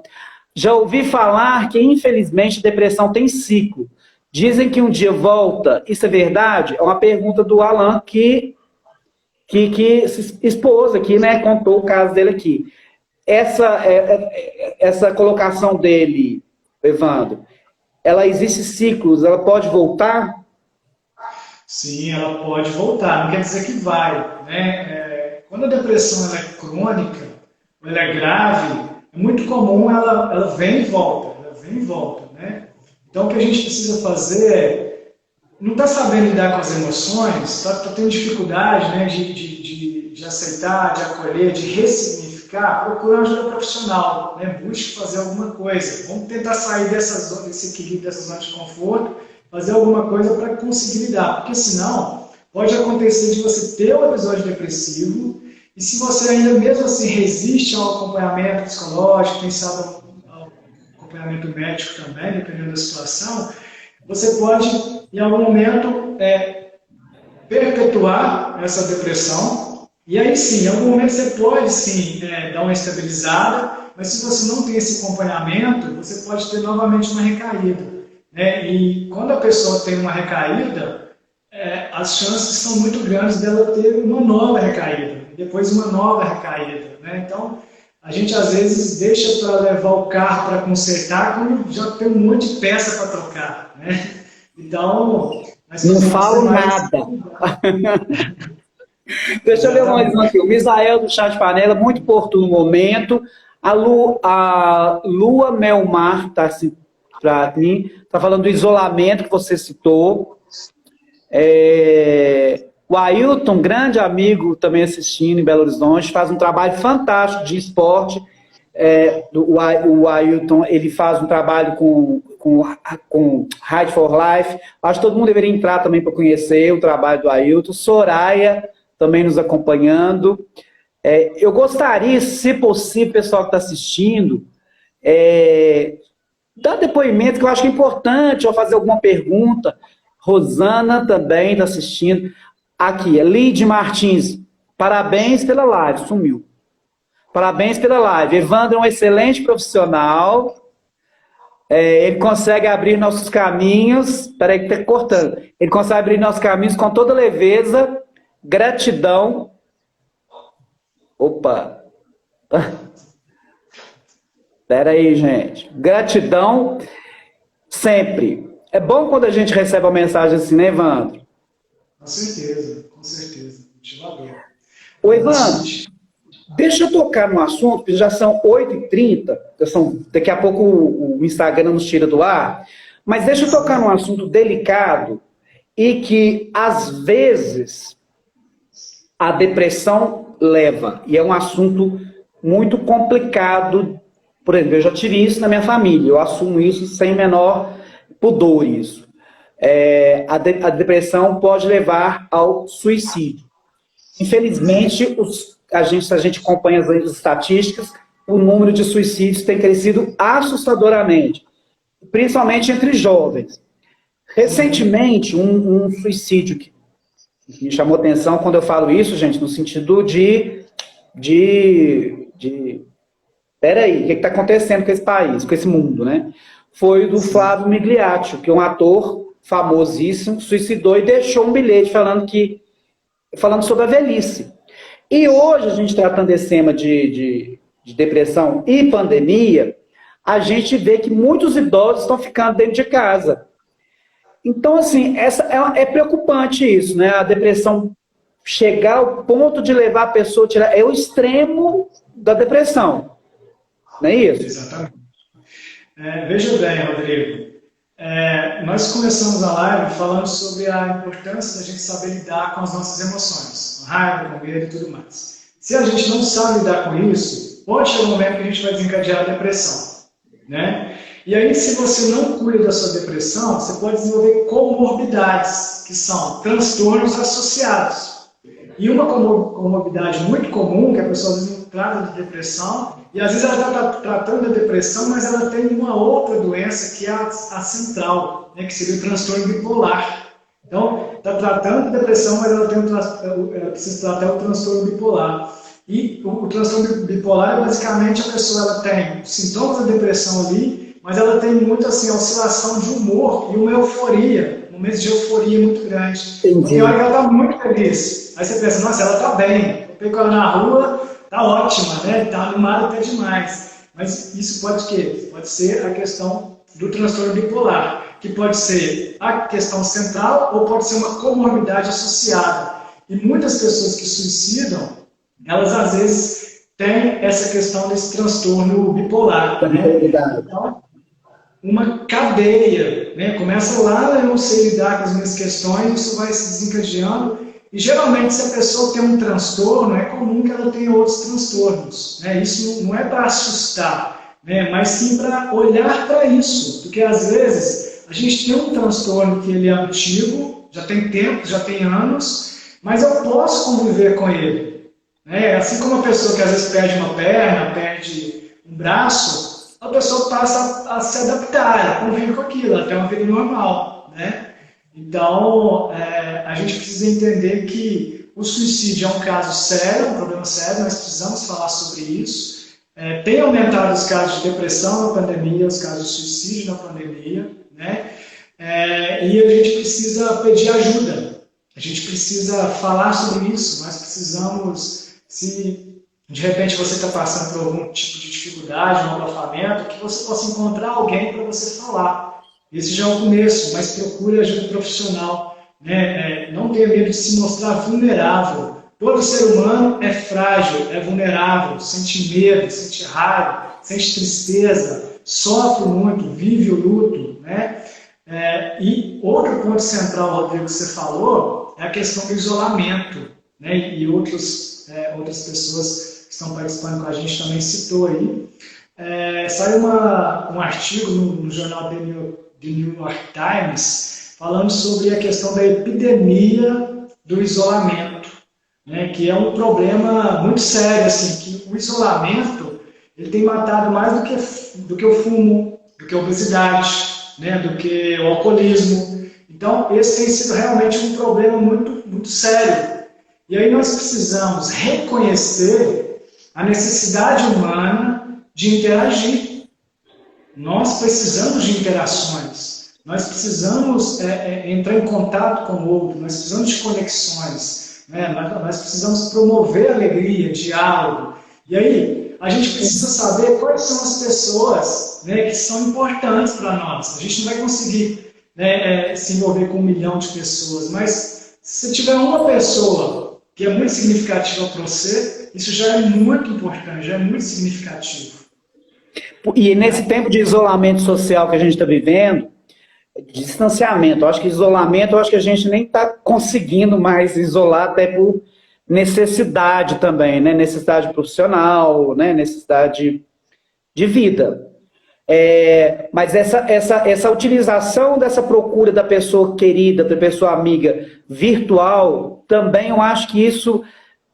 Já ouvi falar que, infelizmente, depressão tem ciclo. Dizem que um dia volta. Isso é verdade? É uma pergunta do Alan que se expôs aqui, né? Contou o caso dele aqui. Essa colocação dele, Evandro, ela existe ciclos, ela pode voltar? Sim, ela pode voltar, não quer dizer que vai, né? Quando a depressão ela é crônica, ela é grave, é muito comum ela vem e volta, né? Então o que a gente precisa fazer é, não está sabendo lidar com as emoções, está tendo dificuldade, né, de aceitar, de acolher, de ressignificar, procura ajuda profissional, né? Busque fazer alguma coisa. Vamos tentar sair desse equilíbrio, dessa zona de conforto, fazer alguma coisa para conseguir lidar, porque senão pode acontecer de você ter um episódio depressivo e se você ainda mesmo assim resiste ao acompanhamento psicológico, quem sabe ao acompanhamento médico também, dependendo da situação, você pode, em algum momento, perpetuar essa depressão. E aí sim, em algum momento você pode sim dar uma estabilizada, mas se você não tem esse acompanhamento, você pode ter novamente uma recaída, né? E quando a pessoa tem uma recaída, as chances são muito grandes dela ter uma nova recaída, depois uma nova recaída, né? Então, a gente às vezes deixa para levar o carro para consertar quando já tem um monte de peça para trocar, né? Então, não falo nada. Deixa eu ver mais um aqui. O Misael do Chá de Panela, muito oportuno no momento. A Lua Melmar está assim, para mim, está falando do isolamento que você citou. O Ailton, grande amigo, também assistindo em Belo Horizonte, faz um trabalho fantástico de esporte. O Ailton, ele faz um trabalho com Ride for Life. Acho que todo mundo deveria entrar também para conhecer o trabalho do Ailton. Soraya também nos acompanhando. Eu gostaria, se possível, pessoal que está assistindo, dar depoimento, que eu acho que é importante, ou fazer alguma pergunta. Rosana também está assistindo. Aqui, Lide Martins, parabéns pela live, sumiu. Parabéns pela live. Evandro é um excelente profissional. Ele consegue abrir nossos caminhos. Peraí que está cortando. Ele consegue abrir nossos caminhos com toda leveza, gratidão. Opa! Peraí, gente. Gratidão sempre. É bom quando a gente recebe uma mensagem assim, né, Evandro? Com certeza, com certeza. Motivador. Ô, Evandro, deixa eu tocar no assunto, porque já são 8h30, daqui a pouco o Instagram nos tira do ar, mas deixa eu tocar num assunto delicado e que, às vezes, a depressão leva, e é um assunto muito complicado. Por exemplo, eu já tive isso na minha família, eu assumo isso sem menor pudor, isso. A depressão pode levar ao suicídio. Infelizmente, se a gente acompanha as estatísticas, o número de suicídios tem crescido assustadoramente, principalmente entre jovens. Recentemente, um suicídio que me chamou atenção quando eu falo isso, gente, no sentido peraí, o que está acontecendo com esse país, com esse mundo, né? Foi o do Flávio Migliaccio, que é um ator famosíssimo, suicidou e deixou um bilhete falando sobre a velhice. E hoje, a gente tratando esse tema de depressão e pandemia, a gente vê que muitos idosos estão ficando dentro de casa. Então, assim, é preocupante isso, né? A depressão chegar ao ponto de levar a pessoa a tirar... É o extremo da depressão. Não é isso? Exatamente. Veja bem, Rodrigo. Nós começamos a live falando sobre a importância da gente saber lidar com as nossas emoções. Com raiva, com medo e tudo mais. Se a gente não sabe lidar com isso, pode chegar um momento que a gente vai desencadear a depressão, né? E aí, se você não cuida da sua depressão, você pode desenvolver comorbidades, que são transtornos associados. E uma comorbidade muito comum, que a pessoa às vezes não trata de depressão, e às vezes ela está tratando da depressão, mas ela tem uma outra doença, que é a central, né, que seria o transtorno bipolar. Então, está tratando de depressão, mas ela precisa tratar o transtorno bipolar. E o transtorno bipolar, basicamente, a pessoa ela tem sintomas da depressão ali, mas ela tem muito assim, oscilação de humor e uma euforia, um momento de euforia muito grande. Tem hora que ela está muito feliz. Aí você pensa, nossa, ela está bem. Eu pego ela na rua, está ótima, né? Está animada até demais. Mas isso pode o quê? Pode ser a questão do transtorno bipolar, que pode ser a questão central ou pode ser uma comorbidade associada. E muitas pessoas que suicidam, elas às vezes têm essa questão desse transtorno bipolar. Né? Então, uma cadeia, né? Começa lá, eu não sei lidar com as minhas questões, isso vai se desencadeando. E geralmente, se a pessoa tem um transtorno, é comum que ela tenha outros transtornos. Né? Isso não é para assustar, né? Mas sim para olhar para isso. Porque às vezes a gente tem um transtorno que ele é antigo, já tem tempo, já tem anos, mas eu posso conviver com ele. Né? Assim como a pessoa que às vezes perde uma perna, perde um braço, a pessoa passa a se adaptar, ela convive com aquilo, ela tem uma vida normal. Né? Então, a gente precisa entender que o suicídio é um caso sério, um problema sério, nós precisamos falar sobre isso. Tem aumentado os casos de depressão na pandemia, os casos de suicídio na pandemia, né? E a gente precisa pedir ajuda, a gente precisa falar sobre isso, nós precisamos, se de repente você está passando por algum tipo de dificuldade no abafamento, que você possa encontrar alguém para você falar. Esse já é o começo, mas procure ajuda profissional. Né? Não tenha medo de se mostrar vulnerável. Todo ser humano é frágil, é vulnerável, sente medo, sente raiva, sente tristeza, sofre muito, vive o luto. Né? E outro ponto central, Rodrigo, que você falou, é a questão do isolamento. Né? E outras pessoas que estão participando com a gente também citou aí. Saiu um artigo no jornal The New York Times falando sobre a questão da epidemia do isolamento, né, que é um problema muito sério, assim, que o isolamento ele tem matado mais do que o fumo, do que a obesidade, né, do que o alcoolismo. Então, esse tem sido realmente um problema muito, muito sério. E aí nós precisamos reconhecer a necessidade humana de interagir. Nós precisamos de interações, nós precisamos entrar em contato com o outro, nós precisamos de conexões, né? Nós precisamos promover alegria, diálogo. E aí, a gente precisa saber quais são as pessoas, né, que são importantes para nós. A gente não vai conseguir, né, se envolver com 1 milhão de pessoas, mas se tiver uma pessoa que é muito significativa para você, isso já é muito importante, já é muito significativo. E nesse tempo de isolamento social que a gente está vivendo, de distanciamento, eu acho que isolamento, eu acho que a gente nem está conseguindo mais isolar, até por necessidade também, né? Necessidade profissional, né? Necessidade de vida. Mas essa utilização dessa procura da pessoa querida, da pessoa amiga virtual, também eu acho que isso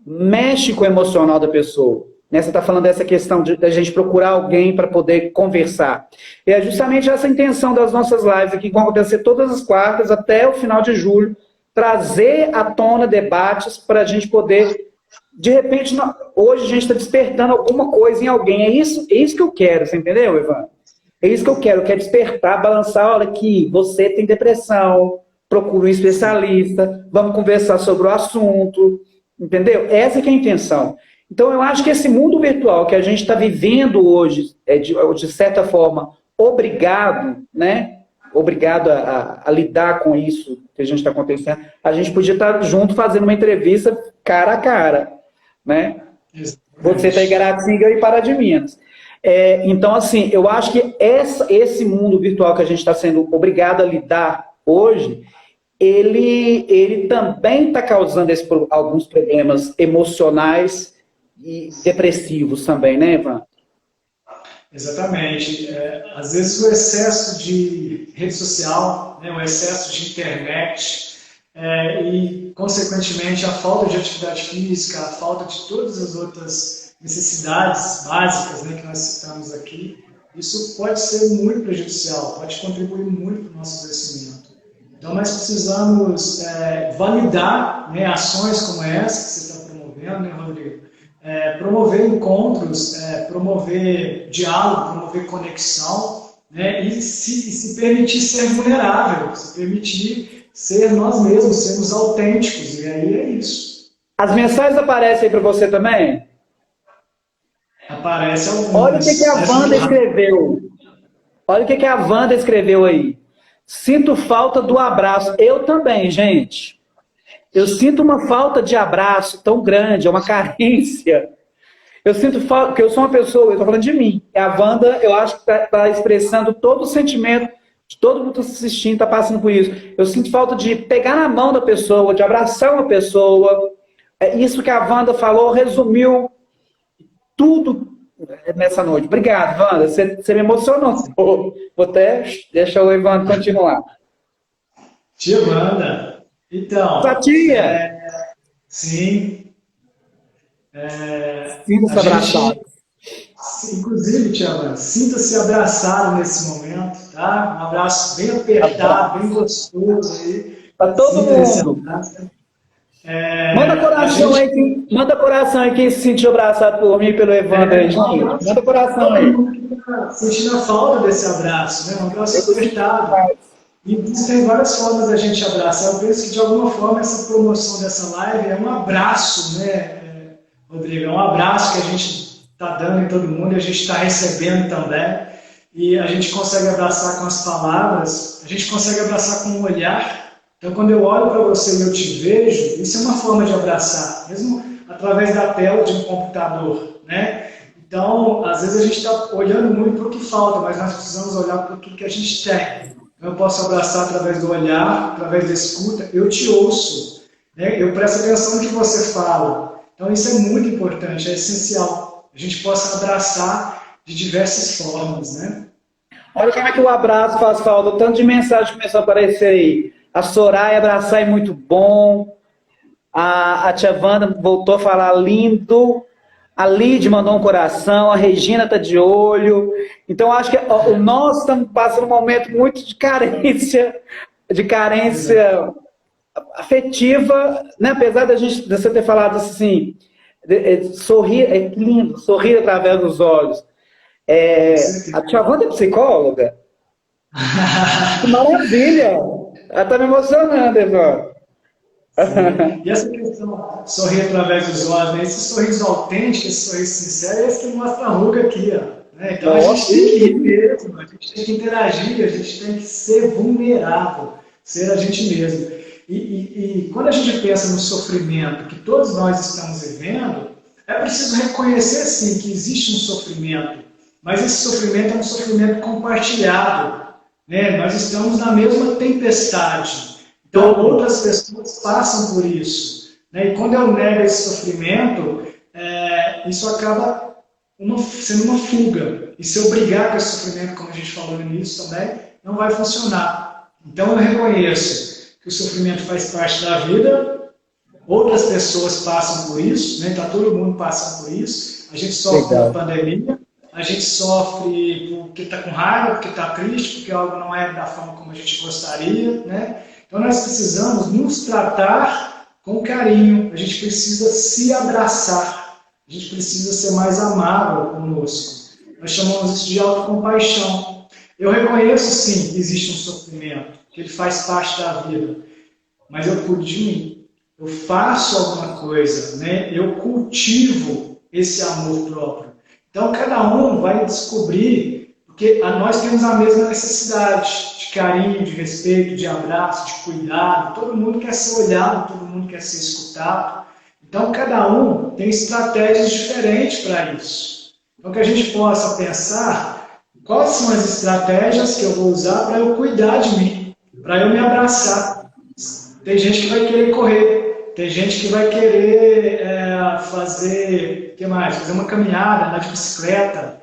mexe com o emocional da pessoa. Né? Você está falando dessa questão de a gente procurar alguém para poder conversar. E é justamente essa a intenção das nossas lives aqui, que vão acontecer todas as quartas até o final de julho, trazer à tona debates para a gente poder, de repente, hoje a gente está despertando alguma coisa em alguém. É isso que eu quero, você entendeu, Evandro? É isso que eu quero despertar, balançar, olha aqui, você tem depressão, procura um especialista, vamos conversar sobre o assunto, entendeu? Essa que é a intenção. Então, eu acho que esse mundo virtual que a gente está vivendo hoje, de certa forma, obrigado, né? Obrigado a lidar com isso que a gente está acontecendo, a gente podia estar junto fazendo uma entrevista cara a cara, né? Você está em Garatinga e Pará de Minas. Então, assim, eu acho que esse mundo virtual que a gente está sendo obrigado a lidar hoje, ele também está causando alguns problemas emocionais e depressivos também, né, Ivan? Exatamente. Às vezes o excesso de rede social, né, o excesso de internet e, consequentemente, a falta de atividade física, a falta de todas as outras necessidades básicas, né, que nós citamos aqui, isso pode ser muito prejudicial, pode contribuir muito para o nosso crescimento. Então, nós precisamos validar, né, ações como essa que você está promovendo, né, Rodrigo? Promover encontros, promover diálogo, promover conexão, né, e se permitir ser vulnerável, se permitir ser nós mesmos, sermos autênticos, e aí é isso. As mensagens aparecem aí para você também? Aparece algumas. Olha o que a Wanda escreveu. Olha o que a Wanda escreveu aí. Sinto falta do abraço. Eu também, gente. Eu sinto uma falta de abraço tão grande, é uma carência. Eu sinto falta, porque eu sou uma pessoa, eu estou falando de mim. A Wanda, eu acho que está expressando todo o sentimento de todo mundo que está assistindo, está passando por isso. Eu sinto falta de pegar na mão da pessoa, de abraçar uma pessoa. Isso que a Wanda falou resumiu tudo nessa noite. Obrigado, Wanda. Você me emocionou. Vou até deixar o Evandro continuar. Tia Wanda. Então, tia! Sim. Sinta-se abraçado. Inclusive, tia Wanda, sinta-se abraçado nesse momento, tá? Um abraço bem apertado, bem gostoso aí. Para todo mundo. Manda coração aí quem se sentiu abraçado por mim e pelo Evandro aí, gente. Manda coração aí. Sentindo a falta desse abraço, né? Um abraço apertado. E existem várias formas da gente abraçar. Eu penso que, de alguma forma, essa promoção dessa live é um abraço, né, Rodrigo? É um abraço que a gente está dando em todo mundo e a gente está recebendo também. E a gente consegue abraçar com as palavras, a gente consegue abraçar com o olhar. Então, quando eu olho para você e eu te vejo, isso é uma forma de abraçar, mesmo através da tela de um computador, né? Então, às vezes a gente está olhando muito para o que falta, mas nós precisamos olhar para tudo que a gente tem. Eu posso abraçar através do olhar, através da escuta. Eu te ouço, né? Eu presto atenção no que você fala. Então isso é muito importante, é essencial. A gente possa abraçar de diversas formas, né? Olha como é que o abraço faz falta. O tanto de mensagem começou a aparecer aí. A Soraya, abraçar é muito bom. A tia Wanda voltou a falar lindo. A Lid mandou um coração, a Regina está de olho. Então, acho que nós estamos passando um momento muito de carência afetiva, né? Apesar de você ter falado assim, sorrir, é lindo, sorrir através dos olhos. A tia Wanda é psicóloga? Que maravilha! Ela está me emocionando, Evandro. E essa questão sorrir através dos olhos, né? Esse sorriso autêntico, esse sorriso sincero, é esse que mostra a ruga aqui, ó, né? Então a gente tem que ir mesmo, a gente tem que interagir, a gente tem que ser vulnerável, ser a gente mesmo. E quando a gente pensa no sofrimento que todos nós estamos vivendo, é preciso reconhecer sim que existe um sofrimento, mas esse sofrimento é um sofrimento compartilhado, né? Nós estamos na mesma tempestade. Então, outras pessoas passam por isso, né? E quando eu nego esse sofrimento, isso acaba sendo uma fuga. E se eu brigar com esse sofrimento, como a gente falou no início também, não vai funcionar. Então, eu reconheço que o sofrimento faz parte da vida, outras pessoas passam por isso, né? Está todo mundo passando por isso. A gente sofre pela pandemia, a gente sofre porque está com raiva, porque está triste, porque algo não é da forma como a gente gostaria, né? Então, nós precisamos nos tratar com carinho, a gente precisa se abraçar, a gente precisa ser mais amável conosco. Nós chamamos isso de autocompaixão. Eu reconheço, sim, que existe um sofrimento, que ele faz parte da vida, mas eu cuido de mim, eu faço alguma coisa, né? Eu cultivo esse amor próprio. Então, cada um vai descobrir, porque nós temos a mesma necessidade de carinho, de respeito, de abraço, de cuidado. Todo mundo quer ser olhado, todo mundo quer ser escutado. Então, cada um tem estratégias diferentes para isso. Então, que a gente possa pensar quais são as estratégias que eu vou usar para eu cuidar de mim, para eu me abraçar. Tem gente que vai querer correr, tem gente que vai querer fazer, o que mais? Fazer uma caminhada, andar de bicicleta.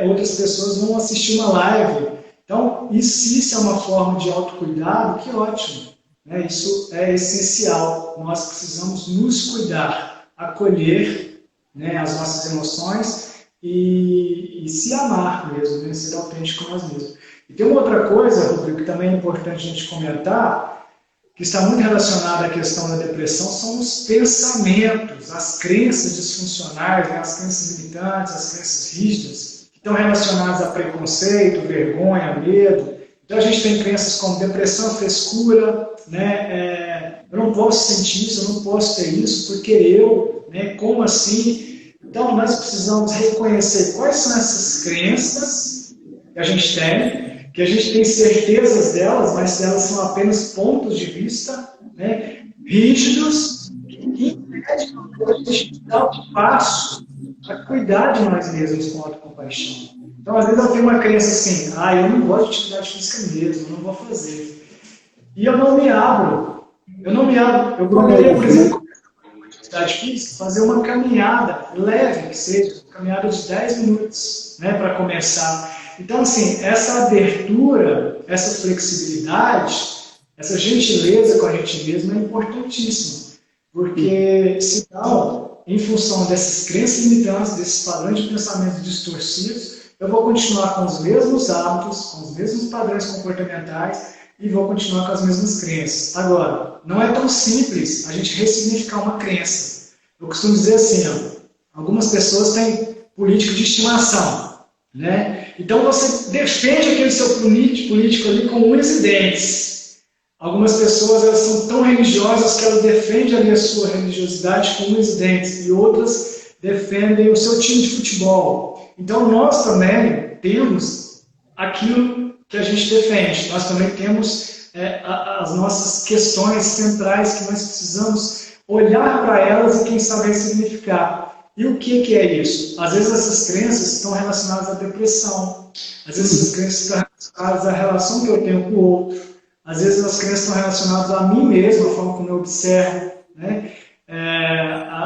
outras pessoas vão assistir uma live. Então, se isso é uma forma de autocuidado, que ótimo. Né? Isso é essencial. Nós precisamos nos cuidar, acolher, né, as nossas emoções e se amar mesmo, né? Ser autêntico com nós mesmos. E tem uma outra coisa, Rodrigo, que também é importante a gente comentar, que está muito relacionada à questão da depressão, são os pensamentos, as crenças disfuncionais, né? As crenças limitantes, as crenças rígidas, que estão relacionadas a preconceito, vergonha, medo. Então a gente tem crenças como depressão, frescura, né? Eu não posso sentir isso, eu não posso ter isso, porque eu, né? Como assim? Então nós precisamos reconhecer quais são essas crenças que a gente tem certezas delas, mas elas são apenas pontos de vista, né? Rígidos, que impedem a gente dar o passo a cuidar de nós mesmos com autocompaixão. Então, às vezes eu tenho uma crença assim, eu não gosto de atividade física mesmo, eu não vou fazer. E eu não me abro. Eu poderia, por exemplo, atividade física, fazer uma caminhada leve, que seja, uma caminhada de 10 minutos, né, para começar. Então, assim, essa abertura, essa flexibilidade, essa gentileza com a gente mesmo é importantíssima. Porque, senão, em função dessas crenças limitantes, desses padrões de pensamento distorcidos, eu vou continuar com os mesmos hábitos, com os mesmos padrões comportamentais e vou continuar com as mesmas crenças. Agora, não é tão simples a gente ressignificar uma crença. Eu costumo dizer assim, algumas pessoas têm político de estimação, né? Então você defende aquele seu político ali com unhas e dentes. Algumas pessoas elas são tão religiosas que elas defendem ali a sua religiosidade com unhas e dentes, e outras defendem o seu time de futebol. Então nós também temos aquilo que a gente defende, nós também temos as nossas questões centrais que nós precisamos olhar para elas e quem sabe significar. E o que é isso? Às vezes essas crenças estão relacionadas à depressão, às vezes essas crenças estão relacionadas à relação que eu tenho com o outro, às vezes as crenças estão relacionadas a mim mesmo, a forma como eu observo, né?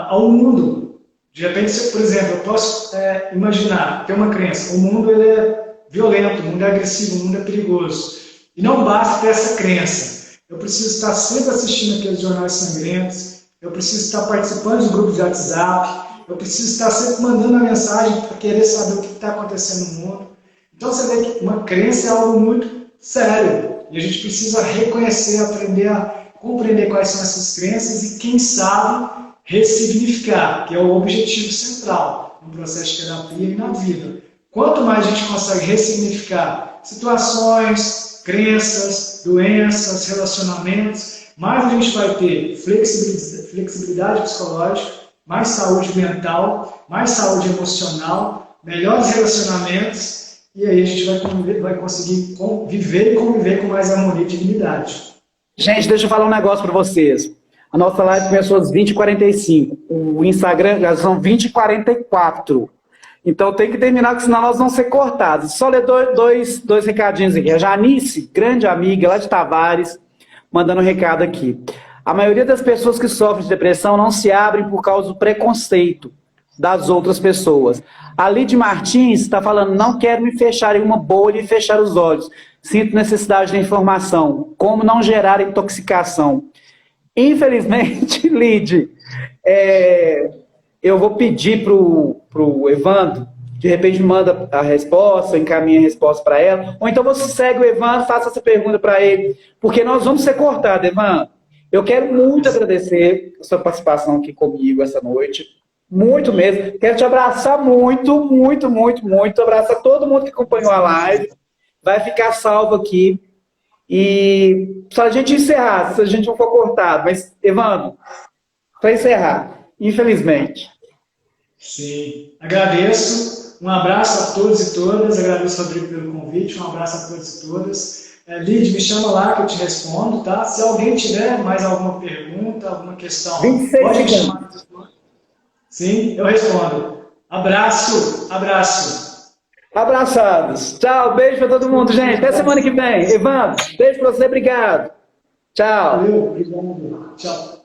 Ao mundo. De repente, por exemplo, eu posso imaginar, ter uma crença, o mundo ele é violento, o mundo é agressivo, o mundo é perigoso. E não basta ter essa crença. Eu preciso estar sempre assistindo aqueles jornais sangrentos, eu preciso estar participando de grupos de WhatsApp, eu preciso estar sempre mandando a mensagem para querer saber o que está acontecendo no mundo. Então você vê que uma crença é algo muito sério. E a gente precisa reconhecer, aprender a compreender quais são essas crenças e, quem sabe, ressignificar, que é o objetivo central no processo de terapia e na vida. Quanto mais a gente consegue ressignificar situações, crenças, doenças, relacionamentos, mais a gente vai ter flexibilidade psicológica, mais saúde mental, mais saúde emocional, melhores relacionamentos, e aí a gente vai conseguir viver e conviver com mais harmonia e dignidade. Gente, deixa eu falar um negócio para vocês. A nossa live começou às 20h45. O Instagram já são 20h44. Então tem que terminar, porque senão nós vamos ser cortados. Só ler dois recadinhos aqui. A Janice, grande amiga lá de Tavares, mandando um recado aqui. A maioria das pessoas que sofrem de depressão não se abrem por causa do preconceito das outras pessoas. A Lidy Martins está falando, não quero me fechar em uma bolha e fechar os olhos. Sinto necessidade da informação. Como não gerar intoxicação? Infelizmente, Lidy, eu vou pedir pro Evandro, de repente manda a resposta, encaminha a resposta para ela, ou então você segue o Evandro, faça essa pergunta para ele, porque nós vamos ser cortados, Evandro. Eu quero muito agradecer a sua participação aqui comigo essa noite, muito mesmo. Quero te abraçar muito, muito, muito, muito, abraçar todo mundo que acompanhou a live, vai ficar salvo aqui. E só a gente encerrar, se a gente não for cortado, mas, Evandro, para encerrar, infelizmente. Sim, agradeço, um abraço a todos e todas, agradeço, Rodrigo, pelo convite, um abraço a todos e todas. Lidy, me chama lá que eu te respondo, tá? Se alguém tiver mais alguma pergunta, alguma questão, 26 pode me segundos. chamar. Sim, eu respondo. Abraço, abraço. Abraçados. Tchau, beijo para todo mundo, gente. Até semana que vem. Evandro, beijo para você, obrigado. Tchau. Valeu, obrigado. Tchau.